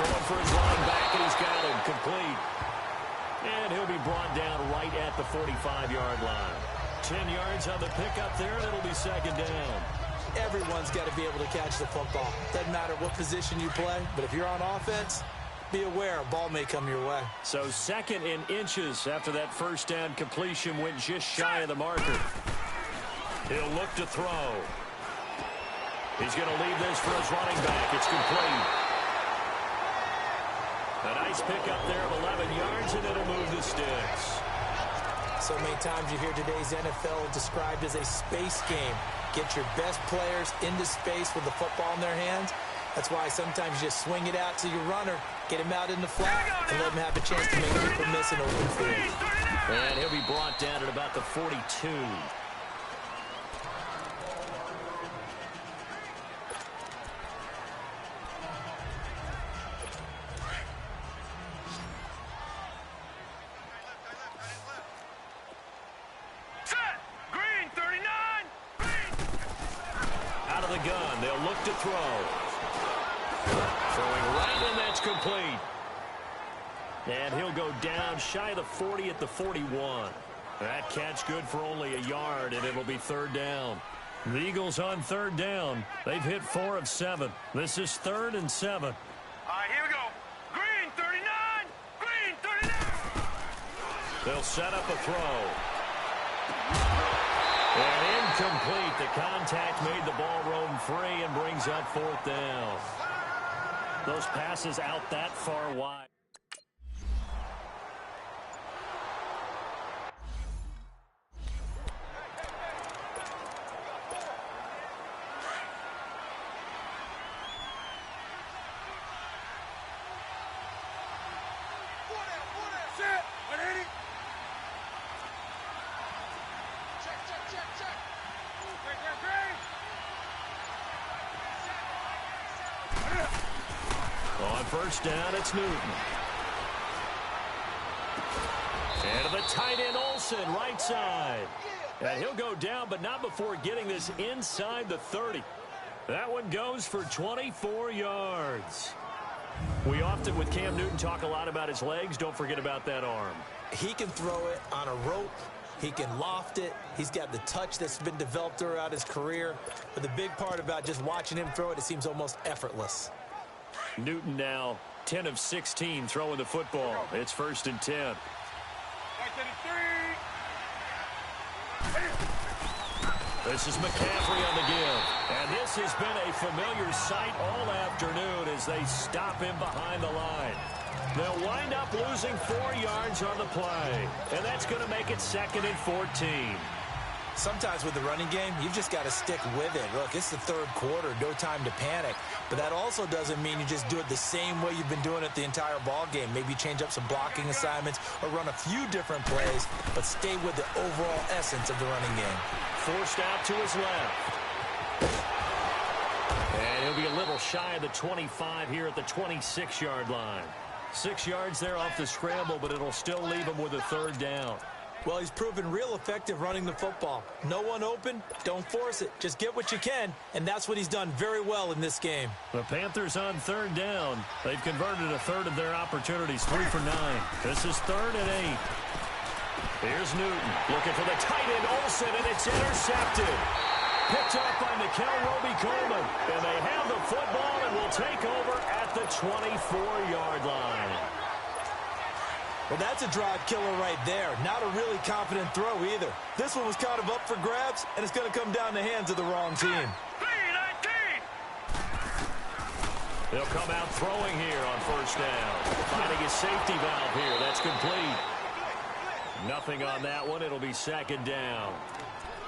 Throwing for his line back, and he's got him complete. And he'll be brought down right at the 45-yard line. 10 yards on the pickup there, and it'll be 2nd down. Everyone's got to be able to catch the football. Doesn't matter what position you play, but if you're on offense, be aware a ball may come your way. So 2nd and inches after that 1st down completion went just shy of the marker. He'll look to throw. He's going to leave this for his running back. It's complete. A nice pickup there of 11 yards, and it'll move the sticks. So many times you hear today's NFL described as a space game. Get your best players into space with the football in their hands. That's why sometimes you just swing it out to your runner, get him out in the flat, and let him have a chance to make people miss an open field. And he'll be brought down at about the 42. Gun. They'll look to throw. Throwing right, and that's complete. And he'll go down shy of the 40 at the 41. That catch good for only a yard, and it'll be 3rd down. The Eagles on 3rd down. They've hit 4 of 7. This is 3rd and 7. All right, here we go. Green, 39. Green, 39. They'll set up a throw. And incomplete. The contact made the ball roam free and brings up 4th down. Those passes out that far wide. On 1st down, it's Newton. And to the tight end, Olsen, right side. And he'll go down, but not before getting this inside the 30. That one goes for 24 yards. We often, with Cam Newton, talk a lot about his legs. Don't forget about that arm. He can throw it on a rope. He can loft it. He's got the touch that's been developed throughout his career. But the big part about just watching him throw it, it seems almost effortless. Newton now 10 of 16 throwing the football. It's 1st and 10. This is McCaffrey on the give. And this has been a familiar sight all afternoon as they stop him behind the line. They'll wind up losing 4 yards on the play. And that's going to make it 2nd and 14. Sometimes with the running game, you've just got to stick with it. Look, it's the third quarter, no time to panic. But that also doesn't mean you just do it the same way you've been doing it the entire ball game. Maybe change up some blocking assignments or run a few different plays, but stay with the overall essence of the running game. Forced out to his left. And he'll be a little shy of the 25 here at the 26-yard line. 6 yards there off the scramble, but it'll still leave him with a 3rd down. Well, he's proven real effective running the football. No one open, don't force it. Just get what you can, and that's what he's done very well in this game. The Panthers on 3rd down. They've converted a 1/3 of their opportunities, 3 for 9. This is 3rd and 8. Here's Newton looking for the tight end Olsen, and it's intercepted. Picked up by Nickel Roby-Coleman, and they have the football and will take over at the 24-yard line. Well, that's a drive killer right there. Not a really confident throw either. This one was kind of up for grabs, and it's going to come down the hands of the wrong team. They'll come out throwing here on 1st down. Finding his safety valve here. That's complete. Nothing on that one. It'll be 2nd down.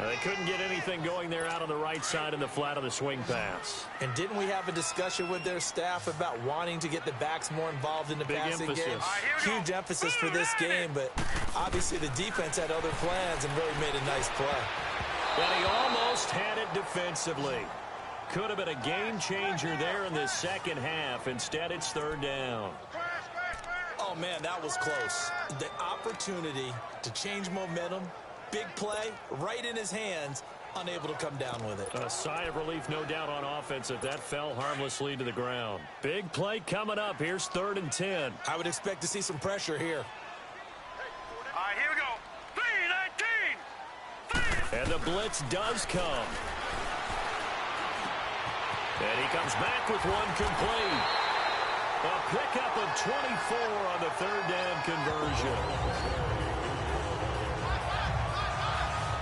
They couldn't get anything going there out on the right side in the flat of the swing pass. And didn't we have a discussion with their staff about wanting to get the backs more involved in the passing game? Huge emphasis for this game, but obviously the defense had other plans and really made a nice play. But he almost had it defensively. Could have been a game changer there in the 2nd half. Instead, it's 3rd down. Oh, man, that was close. The opportunity to change momentum, big play, right in his hands, unable to come down with it. A sigh of relief, no doubt, on offense if that fell harmlessly to the ground. Big play coming up. Here's 3rd and 10. I would expect to see some pressure here. All right, here we go. 3-19. And the blitz does come. And he comes back with one complete. A pickup of 24 on the 3rd down conversion.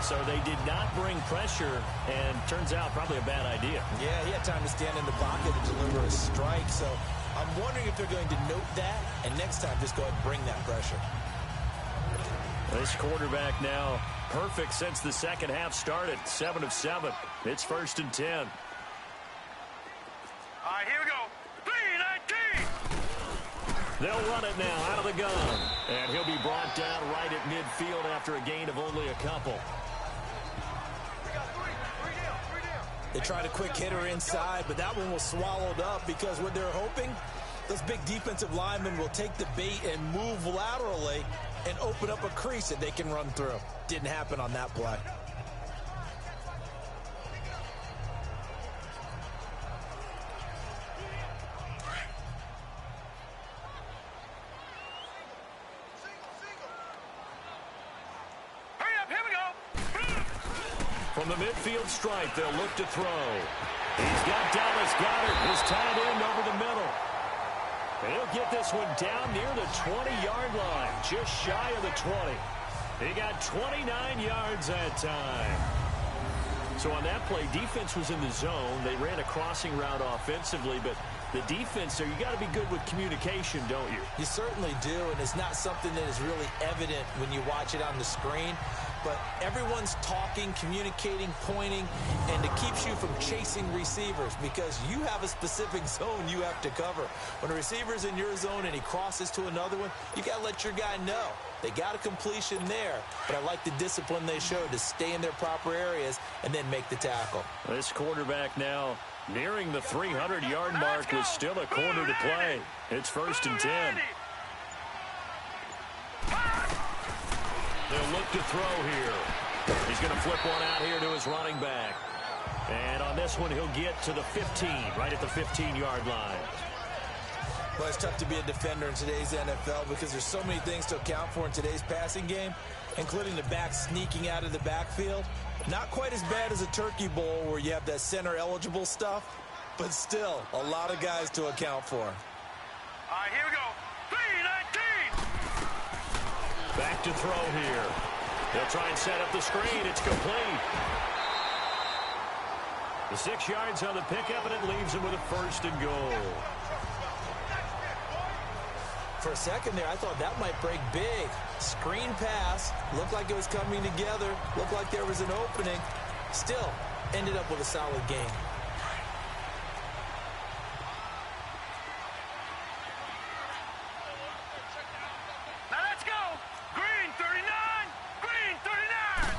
So they did not bring pressure, and turns out probably a bad idea. Yeah, he had time to stand in the pocket and deliver a strike, so I'm wondering if they're going to note that, and next time just go ahead and bring that pressure. This quarterback now perfect since the 2nd half started. 7 of 7. It's 1st and 10. All right, here we go. 3-19. They'll run it now out of the gun. And he'll be brought down right at midfield after a gain of only a couple. They tried a quick hitter inside, but that one was swallowed up because what they're hoping, those big defensive linemen will take the bait and move laterally and open up a crease that they can run through. Didn't happen on that play. From the midfield stripe, they'll look to throw. He's got Dallas Goedert, his tight end, over the middle. And he'll get this one down near the 20-yard line, just shy of the 20. He got 29 yards that time. So on that play, defense was in the zone. They ran a crossing route offensively, but the defense there, you got to be good with communication, don't you? You certainly do, and it's not something that is really evident when you watch it on the screen. But everyone's talking, communicating, pointing, and it keeps you from chasing receivers because you have a specific zone you have to cover. When a receiver's in your zone and he crosses to another one, you got to let your guy know. They got a completion there, but I like the discipline they showed to stay in their proper areas and then make the tackle. This quarterback now nearing the 300-yard mark with still a quarter to play. It's 1st and 10. They'll look to throw here. He's going to flip one out here to his running back. And on this one, he'll get to the 15, right at the 15-yard line. Well, it's tough to be a defender in today's NFL because there's so many things to account for in today's passing game, including the back sneaking out of the backfield. Not quite as bad as a turkey bowl where you have that center-eligible stuff, but still a lot of guys to account for. All right, here we go. 3-19. Back to throw here. They'll try and set up the screen. It's complete. The 6 yards on the pickup, and it leaves him with a 1st and goal. For a second there, I thought that might break big. Screen pass. Looked like it was coming together. Looked like there was an opening. Still, ended up with a solid game. Now let's go. Green 39. Green 39.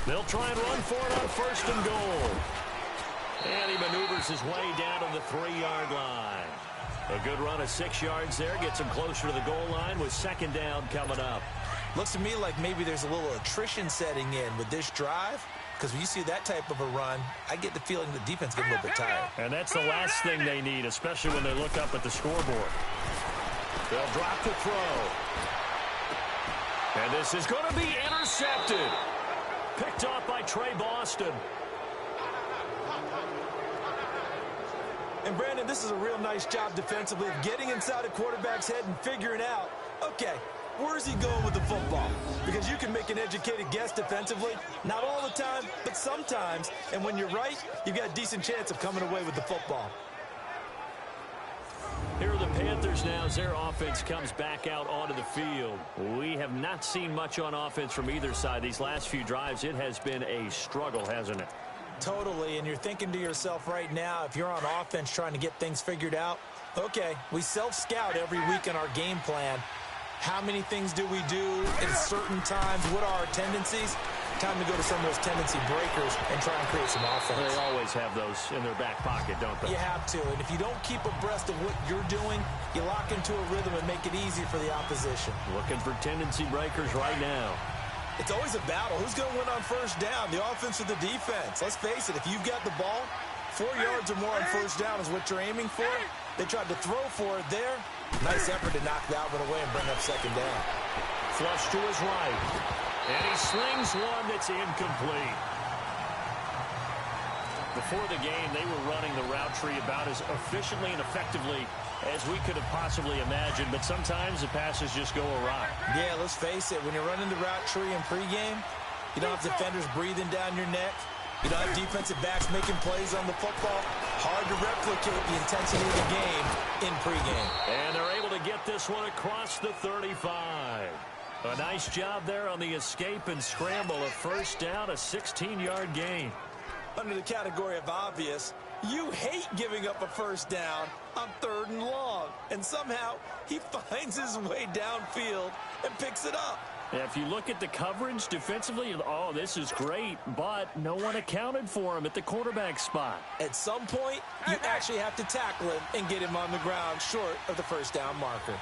They'll try and run for it on 1st and goal. And he maneuvers his way down to the 3-yard line. A good run of 6 yards there. Gets him closer to the goal line with 2nd down coming up. Looks to me like maybe there's a little attrition setting in with this drive. Because when you see that type of a run, I get the feeling the defense gets a little bit tired. And that's the last thing they need, especially when they look up at the scoreboard. They'll drop the throw. And this is going to be intercepted. Picked off by Trey Boston. And Brandon, this is a real nice job defensively of getting inside a quarterback's head and figuring out, okay, where's he going with the football? Because you can make an educated guess defensively. Not all the time, but sometimes. And when you're right, you've got a decent chance of coming away with the football. Here are the Panthers now as their offense comes back out onto the field. We have not seen much on offense from either side. These last few drives, it has been a struggle, hasn't it? Totally, and you're thinking to yourself right now, if you're on offense trying to get things figured out, okay, we self-scout every week in our game plan. How many things do we do at certain times? What are our tendencies? Time to go to some of those tendency breakers and try and create some offense. They always have those in their back pocket, don't they? You have to, and if you don't keep abreast of what you're doing, you lock into a rhythm and make it easy for the opposition. Looking for tendency breakers right now. It's always a battle. Who's going to win on 1st down, the offense or the defense? Let's face it, if you've got the ball, 4 yards or more on 1st down is what you're aiming for. They tried to throw for it there. Nice effort to knock that one away and bring up 2nd down. Flush to his right. And he slings one that's incomplete. Before the game, they were running the route tree about as efficiently and effectively as we could have possibly imagined, but sometimes the passes just go awry. Yeah, let's face it, when you're running the route tree in pregame, you don't have defenders breathing down your neck. You don't have defensive backs making plays on the football. Hard to replicate the intensity of the game in pregame. And they're able to get this one across the 35. A nice job there on the escape and scramble. A 1st down, a 16-yard gain. Under the category of obvious, you hate giving up a 1st down on 3rd and long. And somehow he finds his way downfield and picks it up. Yeah, if you look at the coverage defensively, oh, this is great, but no one accounted for him at the quarterback spot. At some point, you actually have to tackle him and get him on the ground short of the 1st down marker.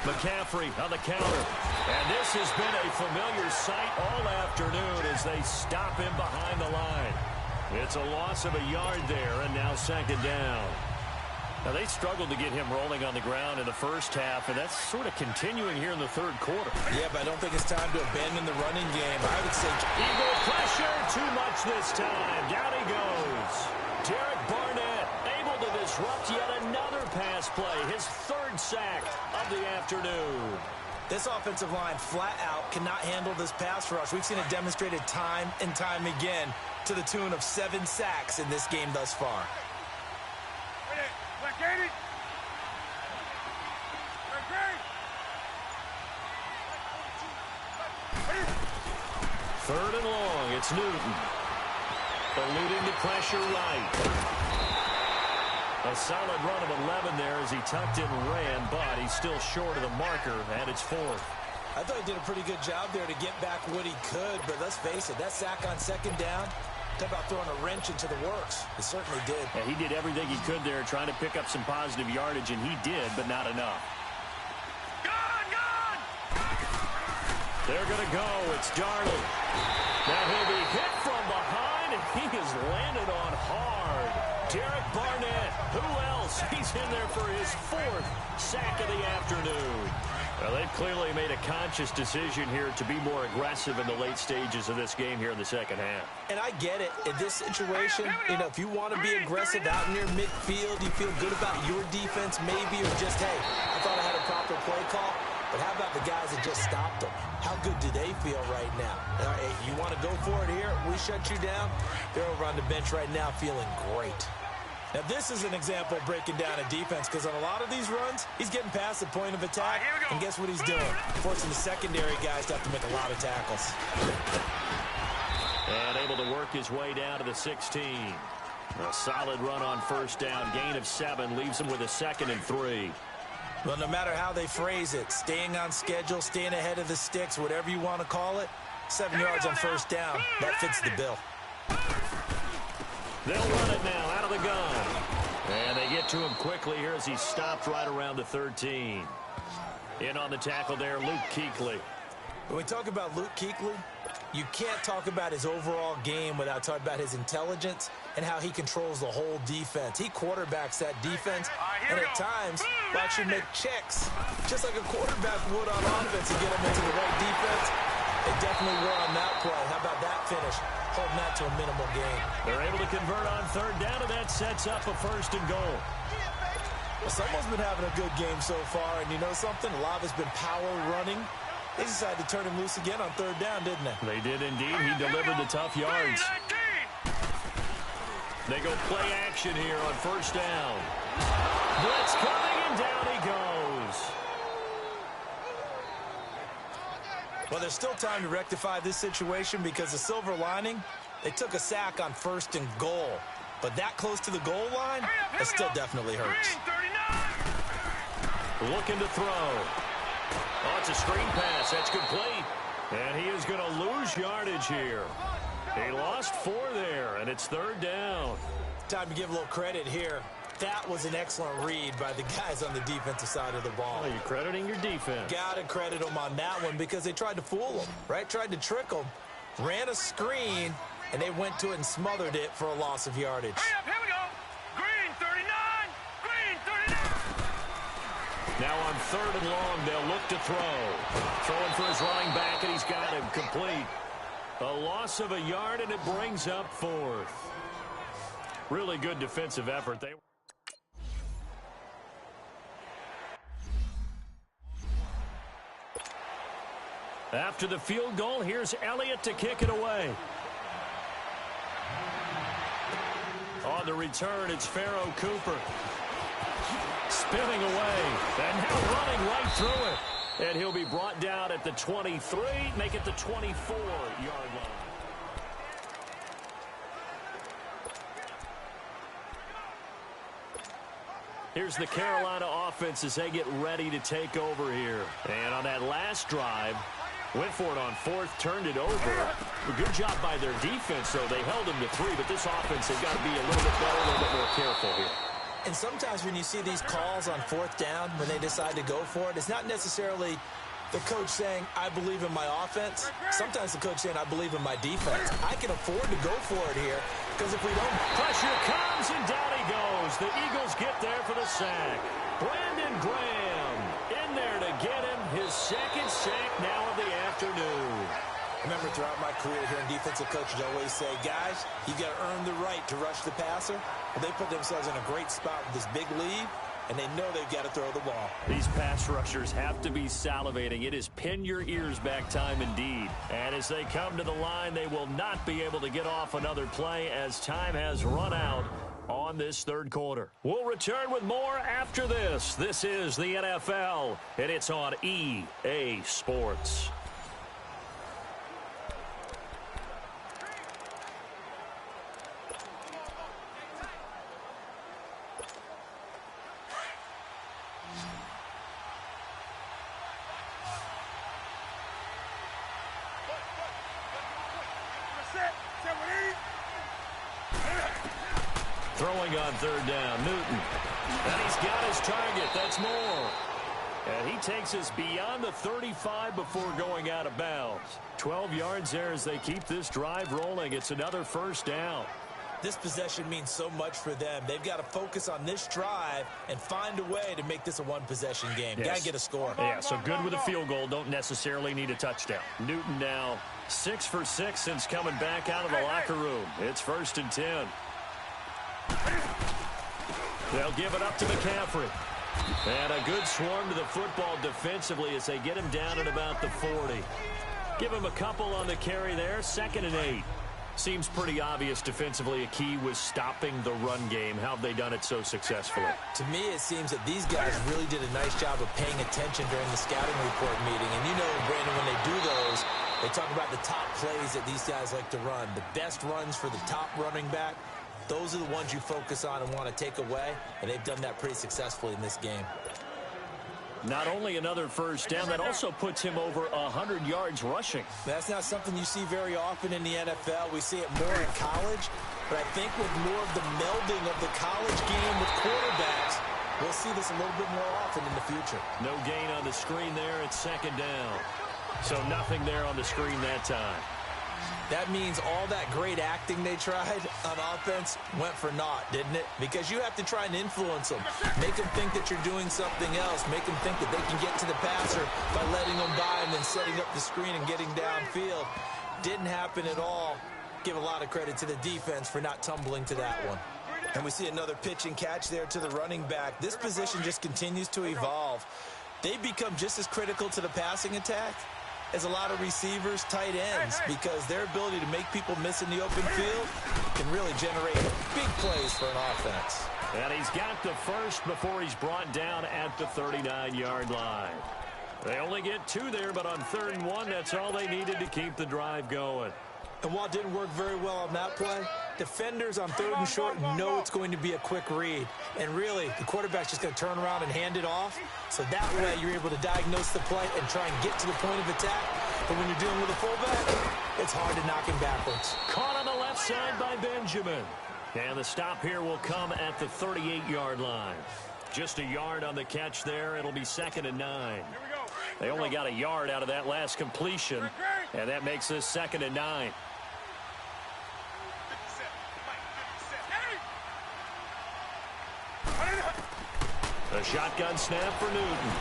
McCaffrey on the counter. And this has been a familiar sight all afternoon as they stop him behind the line. It's a loss of a yard there, and now 2nd down. Now, they struggled to get him rolling on the ground in the 1st half, and that's sort of continuing here in the 3rd quarter. Yeah, but I don't think it's time to abandon the running game. I would say Eagle pressure, too much this time. Down he goes. Derek Barnett able to disrupt yet another pass play, his 3rd sack of the afternoon. This offensive line flat out cannot handle this pass rush. We've seen it demonstrated time and time again to the tune of 7 sacks in this game thus far. Third and long, it's Newton. Eluding the pressure right. A solid run of 11 there as he tucked in and ran, but he's still short of the marker, and it's 4th. I thought he did a pretty good job there to get back what he could, but let's face it, that sack on 2nd down, talk about throwing a wrench into the works. It certainly did. Yeah, he did everything he could there trying to pick up some positive yardage, and he did, but not enough. They're going to go. It's Darnold. Now he'll be hit from behind, and he has landed on hard. Derek Barnett. Who else? He's in there for his 4th sack of the afternoon. Well, they've clearly made a conscious decision here to be more aggressive in the late stages of this game here in the 2nd half. And I get it. In this situation, you know, if you want to be aggressive out near midfield, you feel good about your defense maybe, or just, hey, I thought I had a proper play call. But how about the guys that just stopped them? How good do they feel right now? Hey, you want to go for it here? We shut you down. They're over on the bench right now feeling great. Now, this is an example of breaking down a defense because on a lot of these runs, he's getting past the point of attack, and guess what he's doing? Forcing the secondary guys to have to make a lot of tackles. And able to work his way down to the 16. A solid run on first down. Gain of 7 leaves him with a 2nd and 3. Well, no matter how they phrase it, staying on schedule, staying ahead of the sticks, whatever you want to call it, 7 yards on first down, that fits the bill. They'll run it now out of the gun. And they get to him quickly here as he stopped right around the 13. In on the tackle there, Luke Kuechly. When we talk about Luke Kuechly, you can't talk about his overall game without talking about his intelligence and how he controls the whole defense. He quarterbacks that defense, and at times will actually make checks, just like a quarterback would on offense, and get him into the right defense. They definitely were on that play. How about that finish? Holding that to a minimal gain. They're able to convert on third down, and that sets up a 1st and goal. Well, someone's been having a good game so far, and you know something? A lot of it's been power running. They decided to turn him loose again on third down, didn't they? They did indeed. He delivered the tough yards. They go play action here on first down. Blitz coming, and down he goes. Well, there's still time to rectify this situation because the silver lining, they took a sack on 1st and goal. But that close to the goal line, it still definitely hurts. Looking to throw. Oh, it's a screen pass. That's complete. And he is going to lose yardage here. He lost 4 there, and it's third down. Time to give a little credit here. That was an excellent read by the guys on the defensive side of the ball. Oh, you're crediting your defense. Got to credit them on that one because they tried to fool him, right? Tried to trick him. Ran a screen, and they went to it and smothered it for a loss of yardage. Hurry up, here we go. Green 39. Green 39. Now on 3rd and long, they'll look to throw. Throwing for his running back, and he's got him complete. A loss of a yard, and it brings up 4th. Really good defensive effort. After the field goal, here's Elliott to kick it away. On the return, it's Pharaoh Cooper. Spinning away, and now running right through it. And he'll be brought down at the 23, make it the 24-yard line. Here's the Carolina offense as they get ready to take over here. And on that last drive, went for it on 4th, turned it over. A good job by their defense, though. They held them to 3, but this offense, they've got to be a little bit better, a little bit more careful here. And sometimes when you see these calls on 4th down, when they decide to go for it, it's not necessarily the coach saying, I believe in my offense. Sometimes the coach saying, I believe in my defense. I can afford to go for it here because if we don't... Pressure comes, and down he goes. The Eagles get there for the sack. Brandon Graham in there to get him his 2nd sack now of the afternoon. Remember, throughout my career here in defensive coaches, I always say, guys, you got to earn the right to rush the passer. Well, they put themselves in a great spot with this big lead, and they know they've got to throw the ball. These pass rushers have to be salivating. It is pin your ears back time indeed. And as they come to the line, they will not be able to get off another play as time has run out on this 3rd quarter. We'll return with more after this. This is the NFL, and it's on EA Sports. Throwing on 3rd down, Newton. And he's got his target. That's more. And he takes us beyond the 35 before going out of bounds. 12 yards there as they keep this drive rolling. It's another 1st down. This possession means so much for them. They've got to focus on this drive and find a way to make this a one-possession game. Yes. Got to get a score. Yeah, so good with a field goal. Don't necessarily need a touchdown. Newton now 6 for 6 since coming back out of the locker room. It's 1st and 10. They'll give it up to McCaffrey. And a good swarm to the football defensively as they get him down at about the 40. Give him a couple on the carry there. 2nd and 8. Seems pretty obvious defensively a key was stopping the run game. How have they done it so successfully? To me, it seems that these guys really did a nice job of paying attention during the scouting report meeting. And you know, Brandon, when they do those, they talk about the top plays that these guys like to run. The best runs for the top running back, those are the ones you focus on and want to take away. And they've done that pretty successfully in this game. Not only another first down, that also puts him over 100 yards rushing. That's not something you see very often in the NFL. We see it more in college. But I think with more of the melding of the college game with quarterbacks, we'll see this a little bit more often in the future. No gain on the screen there. It's 2nd down. So nothing there on the screen that time. That means all that great acting they tried on offense went for naught, didn't it? Because you have to try and influence them. Make them think that you're doing something else. Make them think that they can get to the passer by letting them by and then setting up the screen and getting downfield. Didn't happen at all. Give a lot of credit to the defense for not tumbling to that one. And we see another pitch and catch there to the running back. This position just continues to evolve. They become just as critical to the passing attack as a lot of receivers, tight ends, because their ability to make people miss in the open field can really generate big plays for an offense. And he's got the first before he's brought down at the 39-yard line. They only get 2 there, but on 3rd and 1, that's all they needed to keep the drive going. And while it didn't work very well on that play, defenders on 3rd and short know it's going to be a quick read. And really, the quarterback's just going to turn around and hand it off. So that way, you're able to diagnose the play and try and get to the point of attack. But when you're dealing with a fullback, it's hard to knock him backwards. Caught on the left side by Benjamin. And the stop here will come at the 38-yard line. Just a yard on the catch there. It'll be 2nd and 9. They only got a yard out of that last completion, and that makes this 2nd and 9. A shotgun snap for Newton.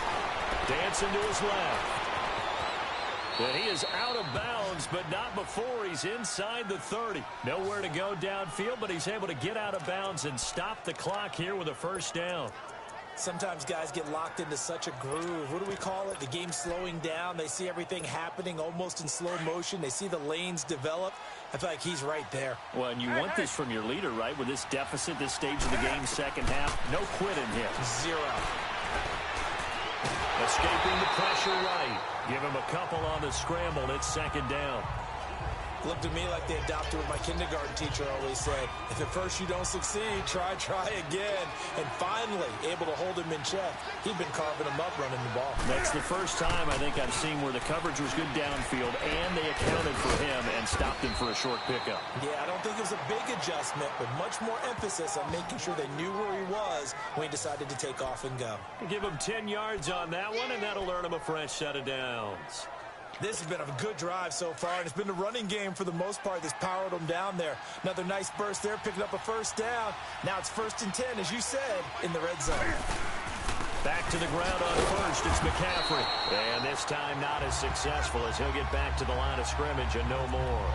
Dancing to his left. And he is out of bounds, but not before he's inside the 30. Nowhere to go downfield, but he's able to get out of bounds and stop the clock here with a first down. Sometimes guys get locked into such a groove. What do we call it? The game slowing down. They see everything happening almost in slow motion. They see the lanes develop. I feel like he's right there. Well, and you want this from your leader, right? With this deficit, this stage of the game, second half, no quitting here. 0. Escaping the pressure right. Give him a couple on the scramble. It's 2nd down. Looked to me like they adopted what my kindergarten teacher always said. If at first you don't succeed, try again. And finally, able to hold him in check. He'd been carving him up running the ball. That's the first time I think I've seen where the coverage was good downfield and they accounted for him and stopped him for a short pickup. Yeah, I don't think it was a big adjustment, but much more emphasis on making sure they knew where he was when he decided to take off and go. Give him 10 yards on that one, and that'll earn him a fresh set of downs. This has been a good drive so far, and it's been the running game for the most part that's powered them down there. Another nice burst there, picking up a first down. Now it's 1st and 10, as you said, in the red zone. Back to the ground on first, it's McCaffrey. And this time not as successful as he'll get back to the line of scrimmage and no more.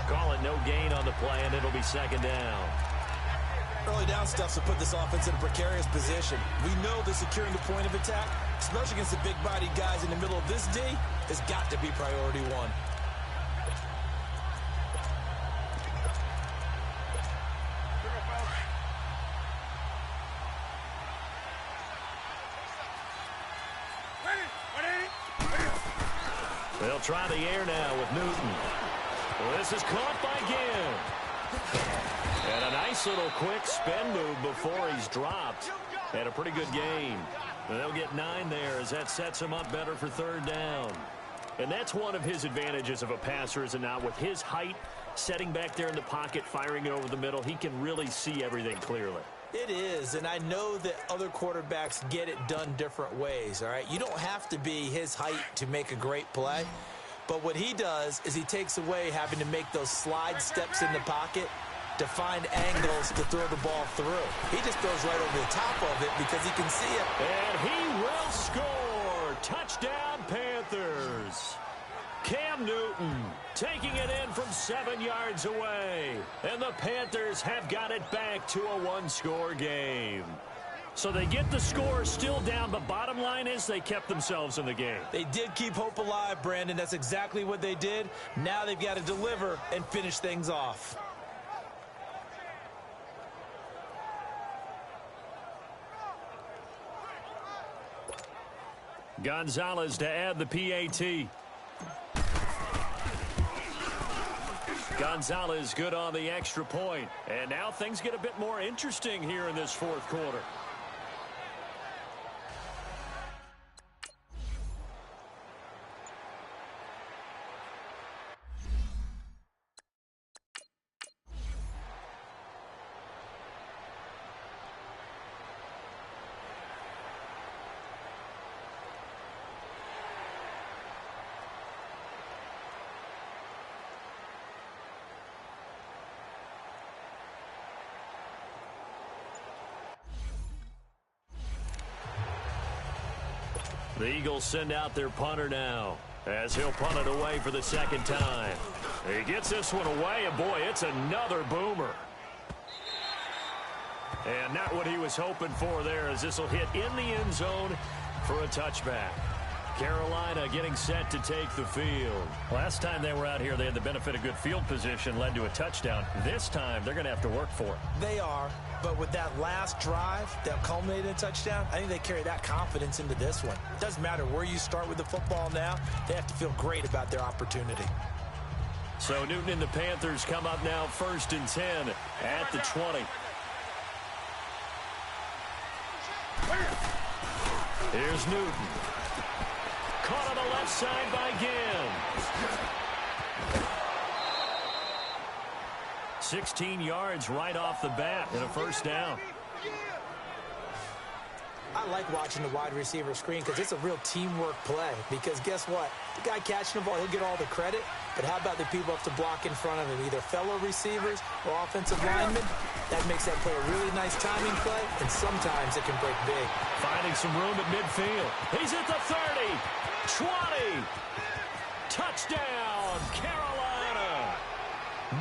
Call it no gain on the play, and it'll be 2nd down. Early down stuff to put this offense in a precarious position. We know that securing the point of attack, especially against the big-bodied guys in the middle of this D, has got to be priority 1. They'll try the air now with Newton. Well, this is caught by Ginn. And a nice little quick spin move before he's dropped. And a pretty good gain. And they'll get 9 there as that sets him up better for 3rd down. And that's one of his advantages of a passer, is it not? With his height, setting back there in the pocket, firing it over the middle, he can really see everything clearly. It is, and I know that other quarterbacks get it done different ways, all right? You don't have to be his height to make a great play. But what he does is he takes away having to make those slide steps in the pocket to find angles to throw the ball through. He just throws right over the top of it because he can see it. And he will score. Touchdown, Panthers. Cam Newton taking it in from 7 yards away. And the Panthers have got it back to a 1-score game. So they get the score still down, but bottom line is they kept themselves in the game. They did keep hope alive, Brandon. That's exactly what they did. Now they've got to deliver and finish things off. Gonzalez to add the PAT. Gonzalez good on the extra point. And now things get a bit more interesting here in this fourth quarter. The Eagles send out their punter now as he'll punt it away for the second time. He gets this one away, and boy, it's another boomer. And not what he was hoping for there, as this will hit in the end zone for a touchback. Carolina getting set to take the field. Last time they were out here, they had the benefit of good field position, led to a touchdown. This time, they're going to have to work for it. They are, but with that last drive that culminated in a touchdown, I think they carry that confidence into this one. It doesn't matter where you start with the football now. They have to feel great about their opportunity. So Newton and the Panthers come up now 1st and 10 at the 20. Here's Newton. Caught on the left side by Ginn. 16 yards right off the bat and a first down. I like watching the wide receiver screen because it's a real teamwork play. Because guess what? The guy catching the ball, he'll get all the credit. But how about the people have to block in front of him, either fellow receivers or offensive linemen? That makes that play a really nice timing play, and sometimes it can break big. Finding some room at midfield. He's at the 30, 20. Touchdown, Carolina.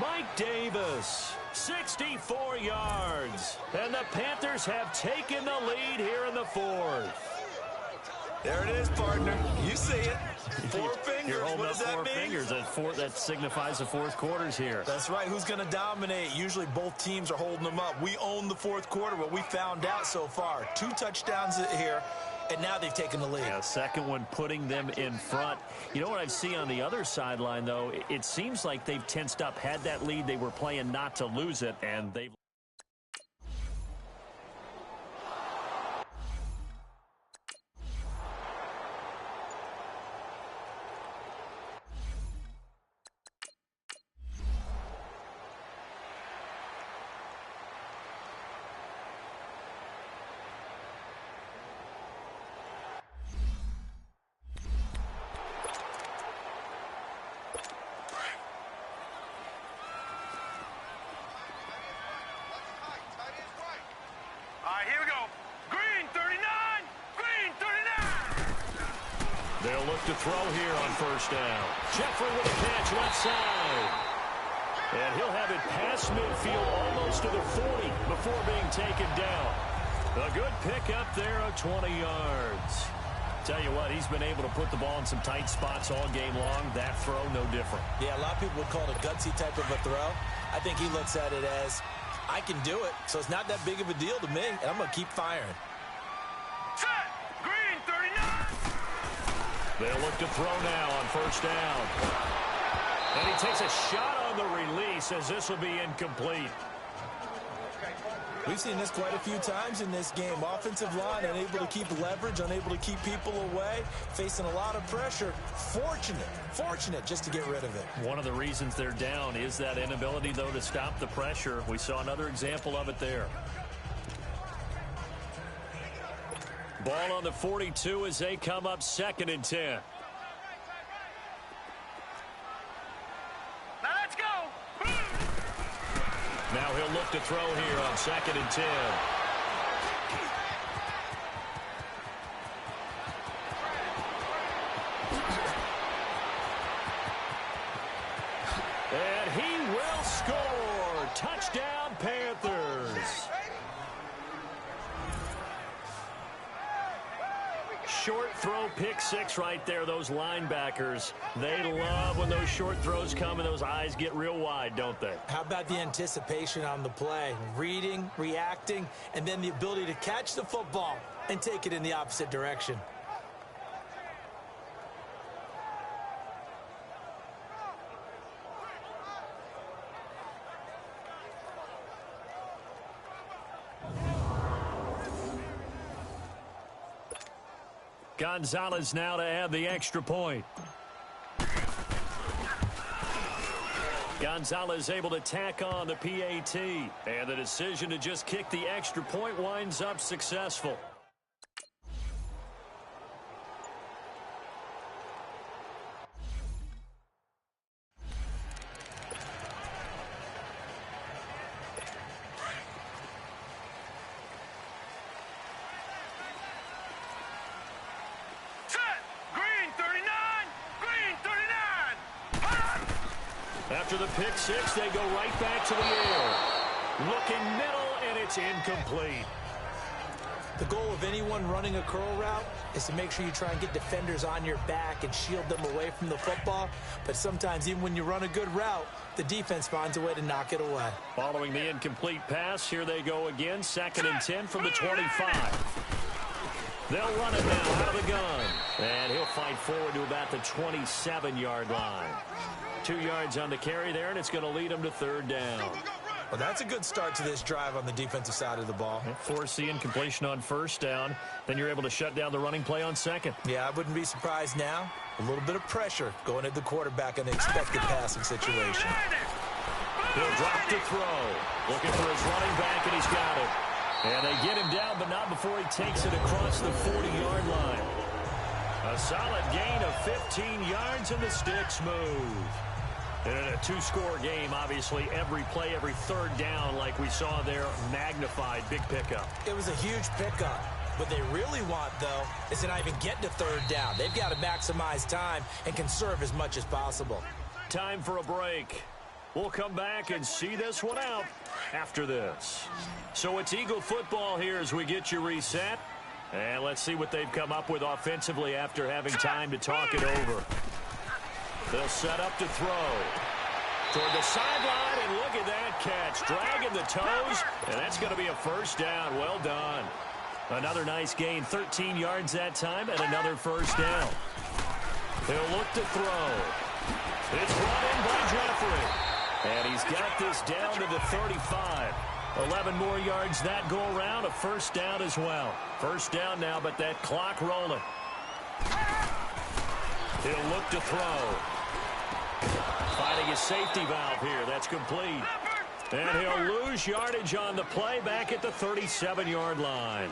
Mike Davis, 64 yards. And the Panthers have taken the lead here in the fourth. There it is, partner. You see it. Four fingers. You're holding what up does that four mean? fingers. That signifies the fourth quarter's here. That's right. Who's going to dominate? Usually both teams are holding them up. We own the fourth quarter, what we found out so far. 2 touchdowns here, and now they've taken the lead. Yeah, second one putting them in front. You know what I see on the other sideline, though? It seems like they've tensed up. Had that lead, they were playing not to lose it, and they've... Here we go. Green 39. Green 39. They'll look to throw here on first down. Jeffrey with a catch left side. And he'll have it past midfield almost to the 40 before being taken down. A good pickup there of 20 yards. Tell you what, he's been able to put the ball in some tight spots all game long. That throw, no different. Yeah, a lot of people would call it a gutsy type of a throw. I think he looks at it as, I can do it, so it's not that big of a deal to me, and I'm going to keep firing. Set. Green 39. They'll look to throw now on first down. And he takes a shot on the release as this will be incomplete. We've seen this quite a few times in this game. Offensive line unable to keep leverage, unable to keep people away, facing a lot of pressure. Fortunate just to get rid of it. One of the reasons they're down is that inability, though, to stop the pressure. We saw another example of it there. Ball on the 42 as they come up 2nd and 10. Now let's go. Now he'll look to throw here on 2nd and 10. And he will score. Touchdown, Panthers. short throw pick six right there. Those linebackers, they love when those short throws come and those eyes get real wide, don't they? How about the anticipation on the play? Reading, reacting, and then the ability to catch the football and take it in the opposite direction. Gonzalez now to add the extra point. Gonzalez able to tack on the PAT. And the decision to just kick the extra point winds up successful. After the pick six, they go right back to the air. Looking middle, and it's incomplete. The goal of anyone running a curl route is to make sure you try and get defenders on your back and shield them away from the football. But sometimes, even when you run a good route, the defense finds a way to knock it away. Following the incomplete pass, here they go again. 2nd and 10 from the 25. They'll run it now out of the gun. And he'll fight forward to about the 27-yard line. 2 yards on the carry there, and it's going to lead him to 3rd down. Well, that's a good start to this drive on the defensive side of the ball. Force the incompletion on 1st down. Then you're able to shut down the running play on 2nd. Yeah, I wouldn't be surprised now. A little bit of pressure going at the quarterback in an expected passing situation. He'll drop to throw. Looking for his running back, and he's got it. And they get him down, but not before he takes it across the 40-yard line. A solid gain of 15 yards, and the sticks move. In a 2-score game, obviously, every play, every 3rd down, like we saw there, magnified, big pickup. It was a huge pickup. What they really want, though, is to not even get to 3rd down. They've got to maximize time and conserve as much as possible. Time for a break. We'll come back and see this one out after this. So it's Eagle football here as we get you reset. And let's see what they've come up with offensively after having time to talk it over. They'll set up to throw. Toward the sideline, and look at that catch. Dragging the toes, and that's going to be a 1st down. Well done. Another nice gain, 13 yards that time, and another 1st down. He'll look to throw. It's brought in by Jeffrey. And he's got this down to the 35. 11 more yards that go around, a 1st down as well. 1st down now, but that clock rolling. He'll look to throw. Finding his safety valve here. That's complete. And he'll lose yardage on the play back at the 37-yard line.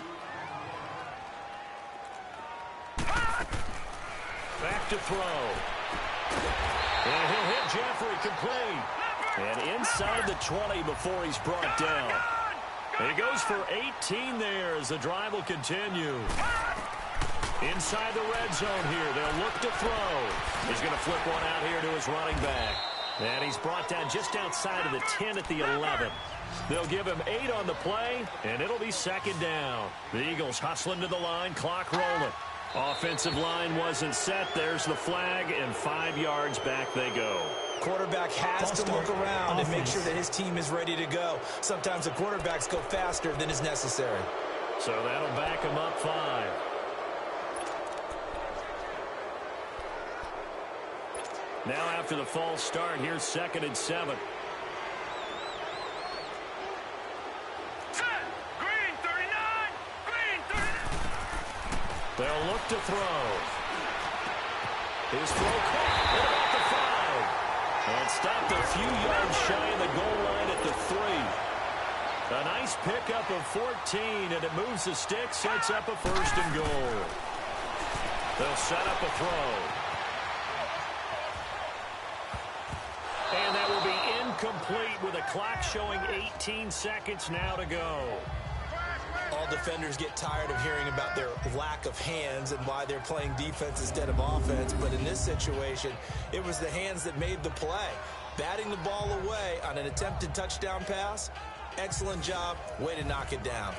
Back to throw. And he'll hit Jeffrey complete. And inside the 20 before he's brought down. He goes for 18 there as the drive will continue. Inside the red zone here. They'll look to throw. He's going to flip one out here to his running back. And he's brought down just outside of the 10 at the 11. They'll give him 8 on the play, and it'll be 2nd down. The Eagles hustling to the line, clock rolling. Offensive line wasn't set. There's the flag, and 5 yards back they go. Quarterback has to look around and make sure that his team is ready to go. Sometimes the quarterbacks go faster than is necessary. So that'll back him up 5. Now after the false start, here's 2nd and 7. Green 39! Green 39! They'll look to throw. His throw caught at about the 5. And stopped a few yards shy of the goal line at the 3. A nice pickup of 14, and it moves the stick, sets up a 1st and goal. They'll set up a throw. And that will be incomplete with a clock showing 18 seconds now to go. All defenders get tired of hearing about their lack of hands and why they're playing defense instead of offense. But in this situation, it was the hands that made the play. Batting the ball away on an attempted touchdown pass. Excellent job. Way to knock it down.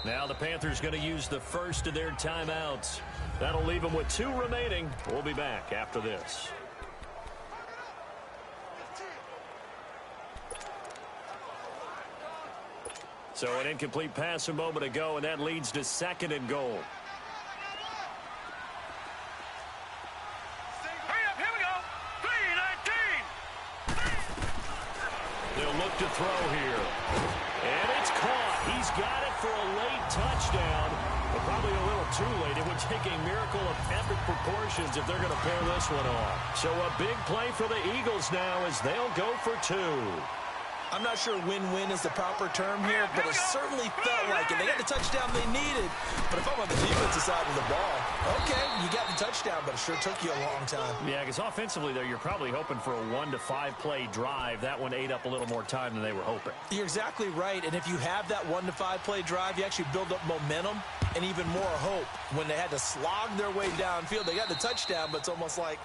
Now the Panthers going to use the first of their timeouts. That'll leave them with 2 remaining. We'll be back after this. So an incomplete pass a moment ago, and that leads to 2nd and goal. Hurry up, here we go. 3-19. They'll look to throw here. And it's caught. He's got it for a late touchdown, but probably a little too late. It would take a miracle of epic proportions if they're going to pair this one off. So a big play for the Eagles now as they'll go for 2. I'm not sure win-win is the proper term here, but it certainly felt like it. They got the touchdown they needed, but if I'm on the defensive side of the ball, okay, you got the touchdown, but it sure took you a long time. Yeah, because offensively there, you're probably hoping for a 1 to 5 play drive. That one ate up a little more time than they were hoping. You're exactly right, and if you have that 1 to 5 play drive, you actually build up momentum and even more hope. When they had to slog their way downfield, they got the touchdown, but it's almost like,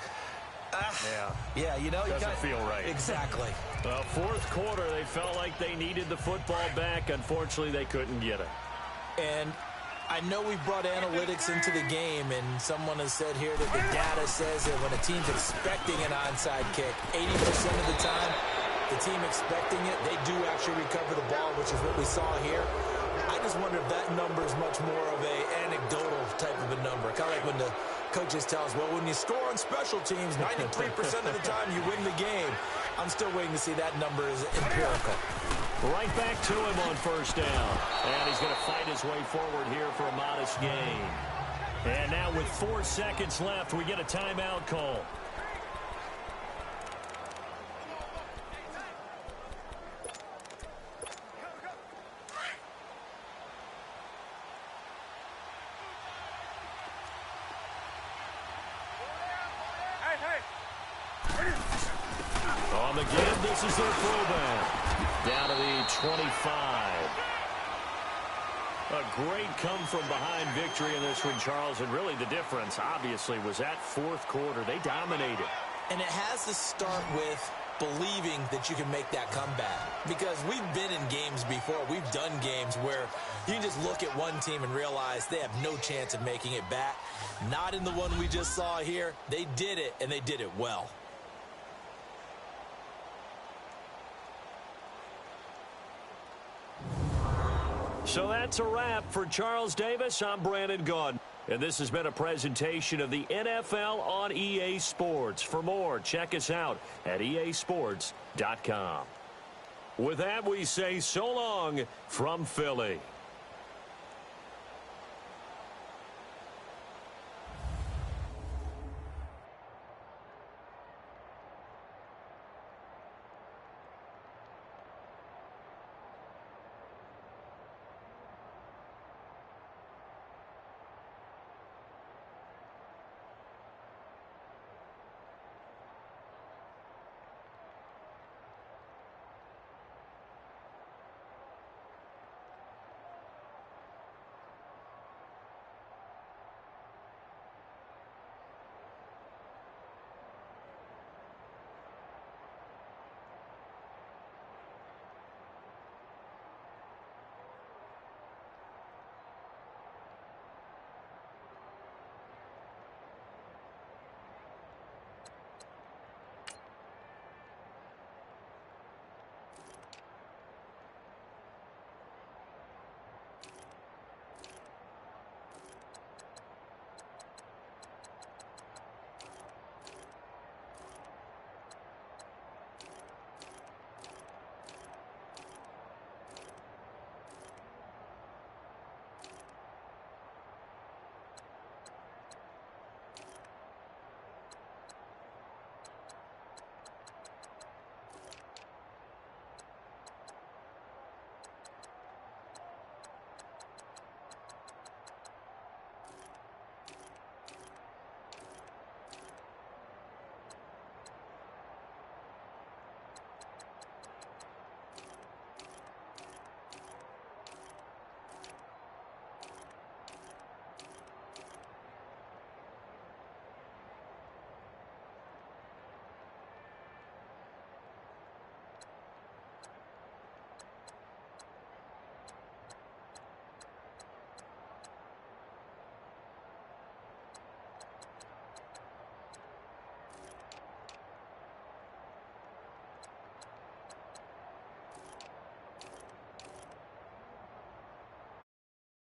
yeah, you know, doesn't feel right. Exactly. Well, 4th quarter, they felt like they needed the football back. Unfortunately, they couldn't get it. And I know we brought analytics into the game, and someone has said here that the data says that when a team's expecting an onside kick, 80% of the time, the team expecting it, they do actually recover the ball, which is what we saw here. I just wonder if that number is much more of a anecdotal type of a number. Kind of like when the coaches tell us, well, when you score on special teams, 93% of the time you win the game. I'm still waiting to see that number is empirical. Right back to him on 1st down. And he's going to fight his way forward here for a modest gain. And now with 4 seconds left, we get a timeout call. On the give, this is their throwback. Down to the 25. A great come-from-behind victory in this one, Charles. And really the difference, obviously, was that 4th quarter. They dominated. And it has to start with believing that you can make that comeback. Because we've been in games before. We've done games where you can just look at one team and realize they have no chance of making it back. Not in the one we just saw here. They did it, and they did it well. So that's a wrap for Charles Davis. I'm Brandon Gaudin. And this has been a presentation of the NFL on EA Sports. For more, check us out at easports.com. With that, we say so long from Philly.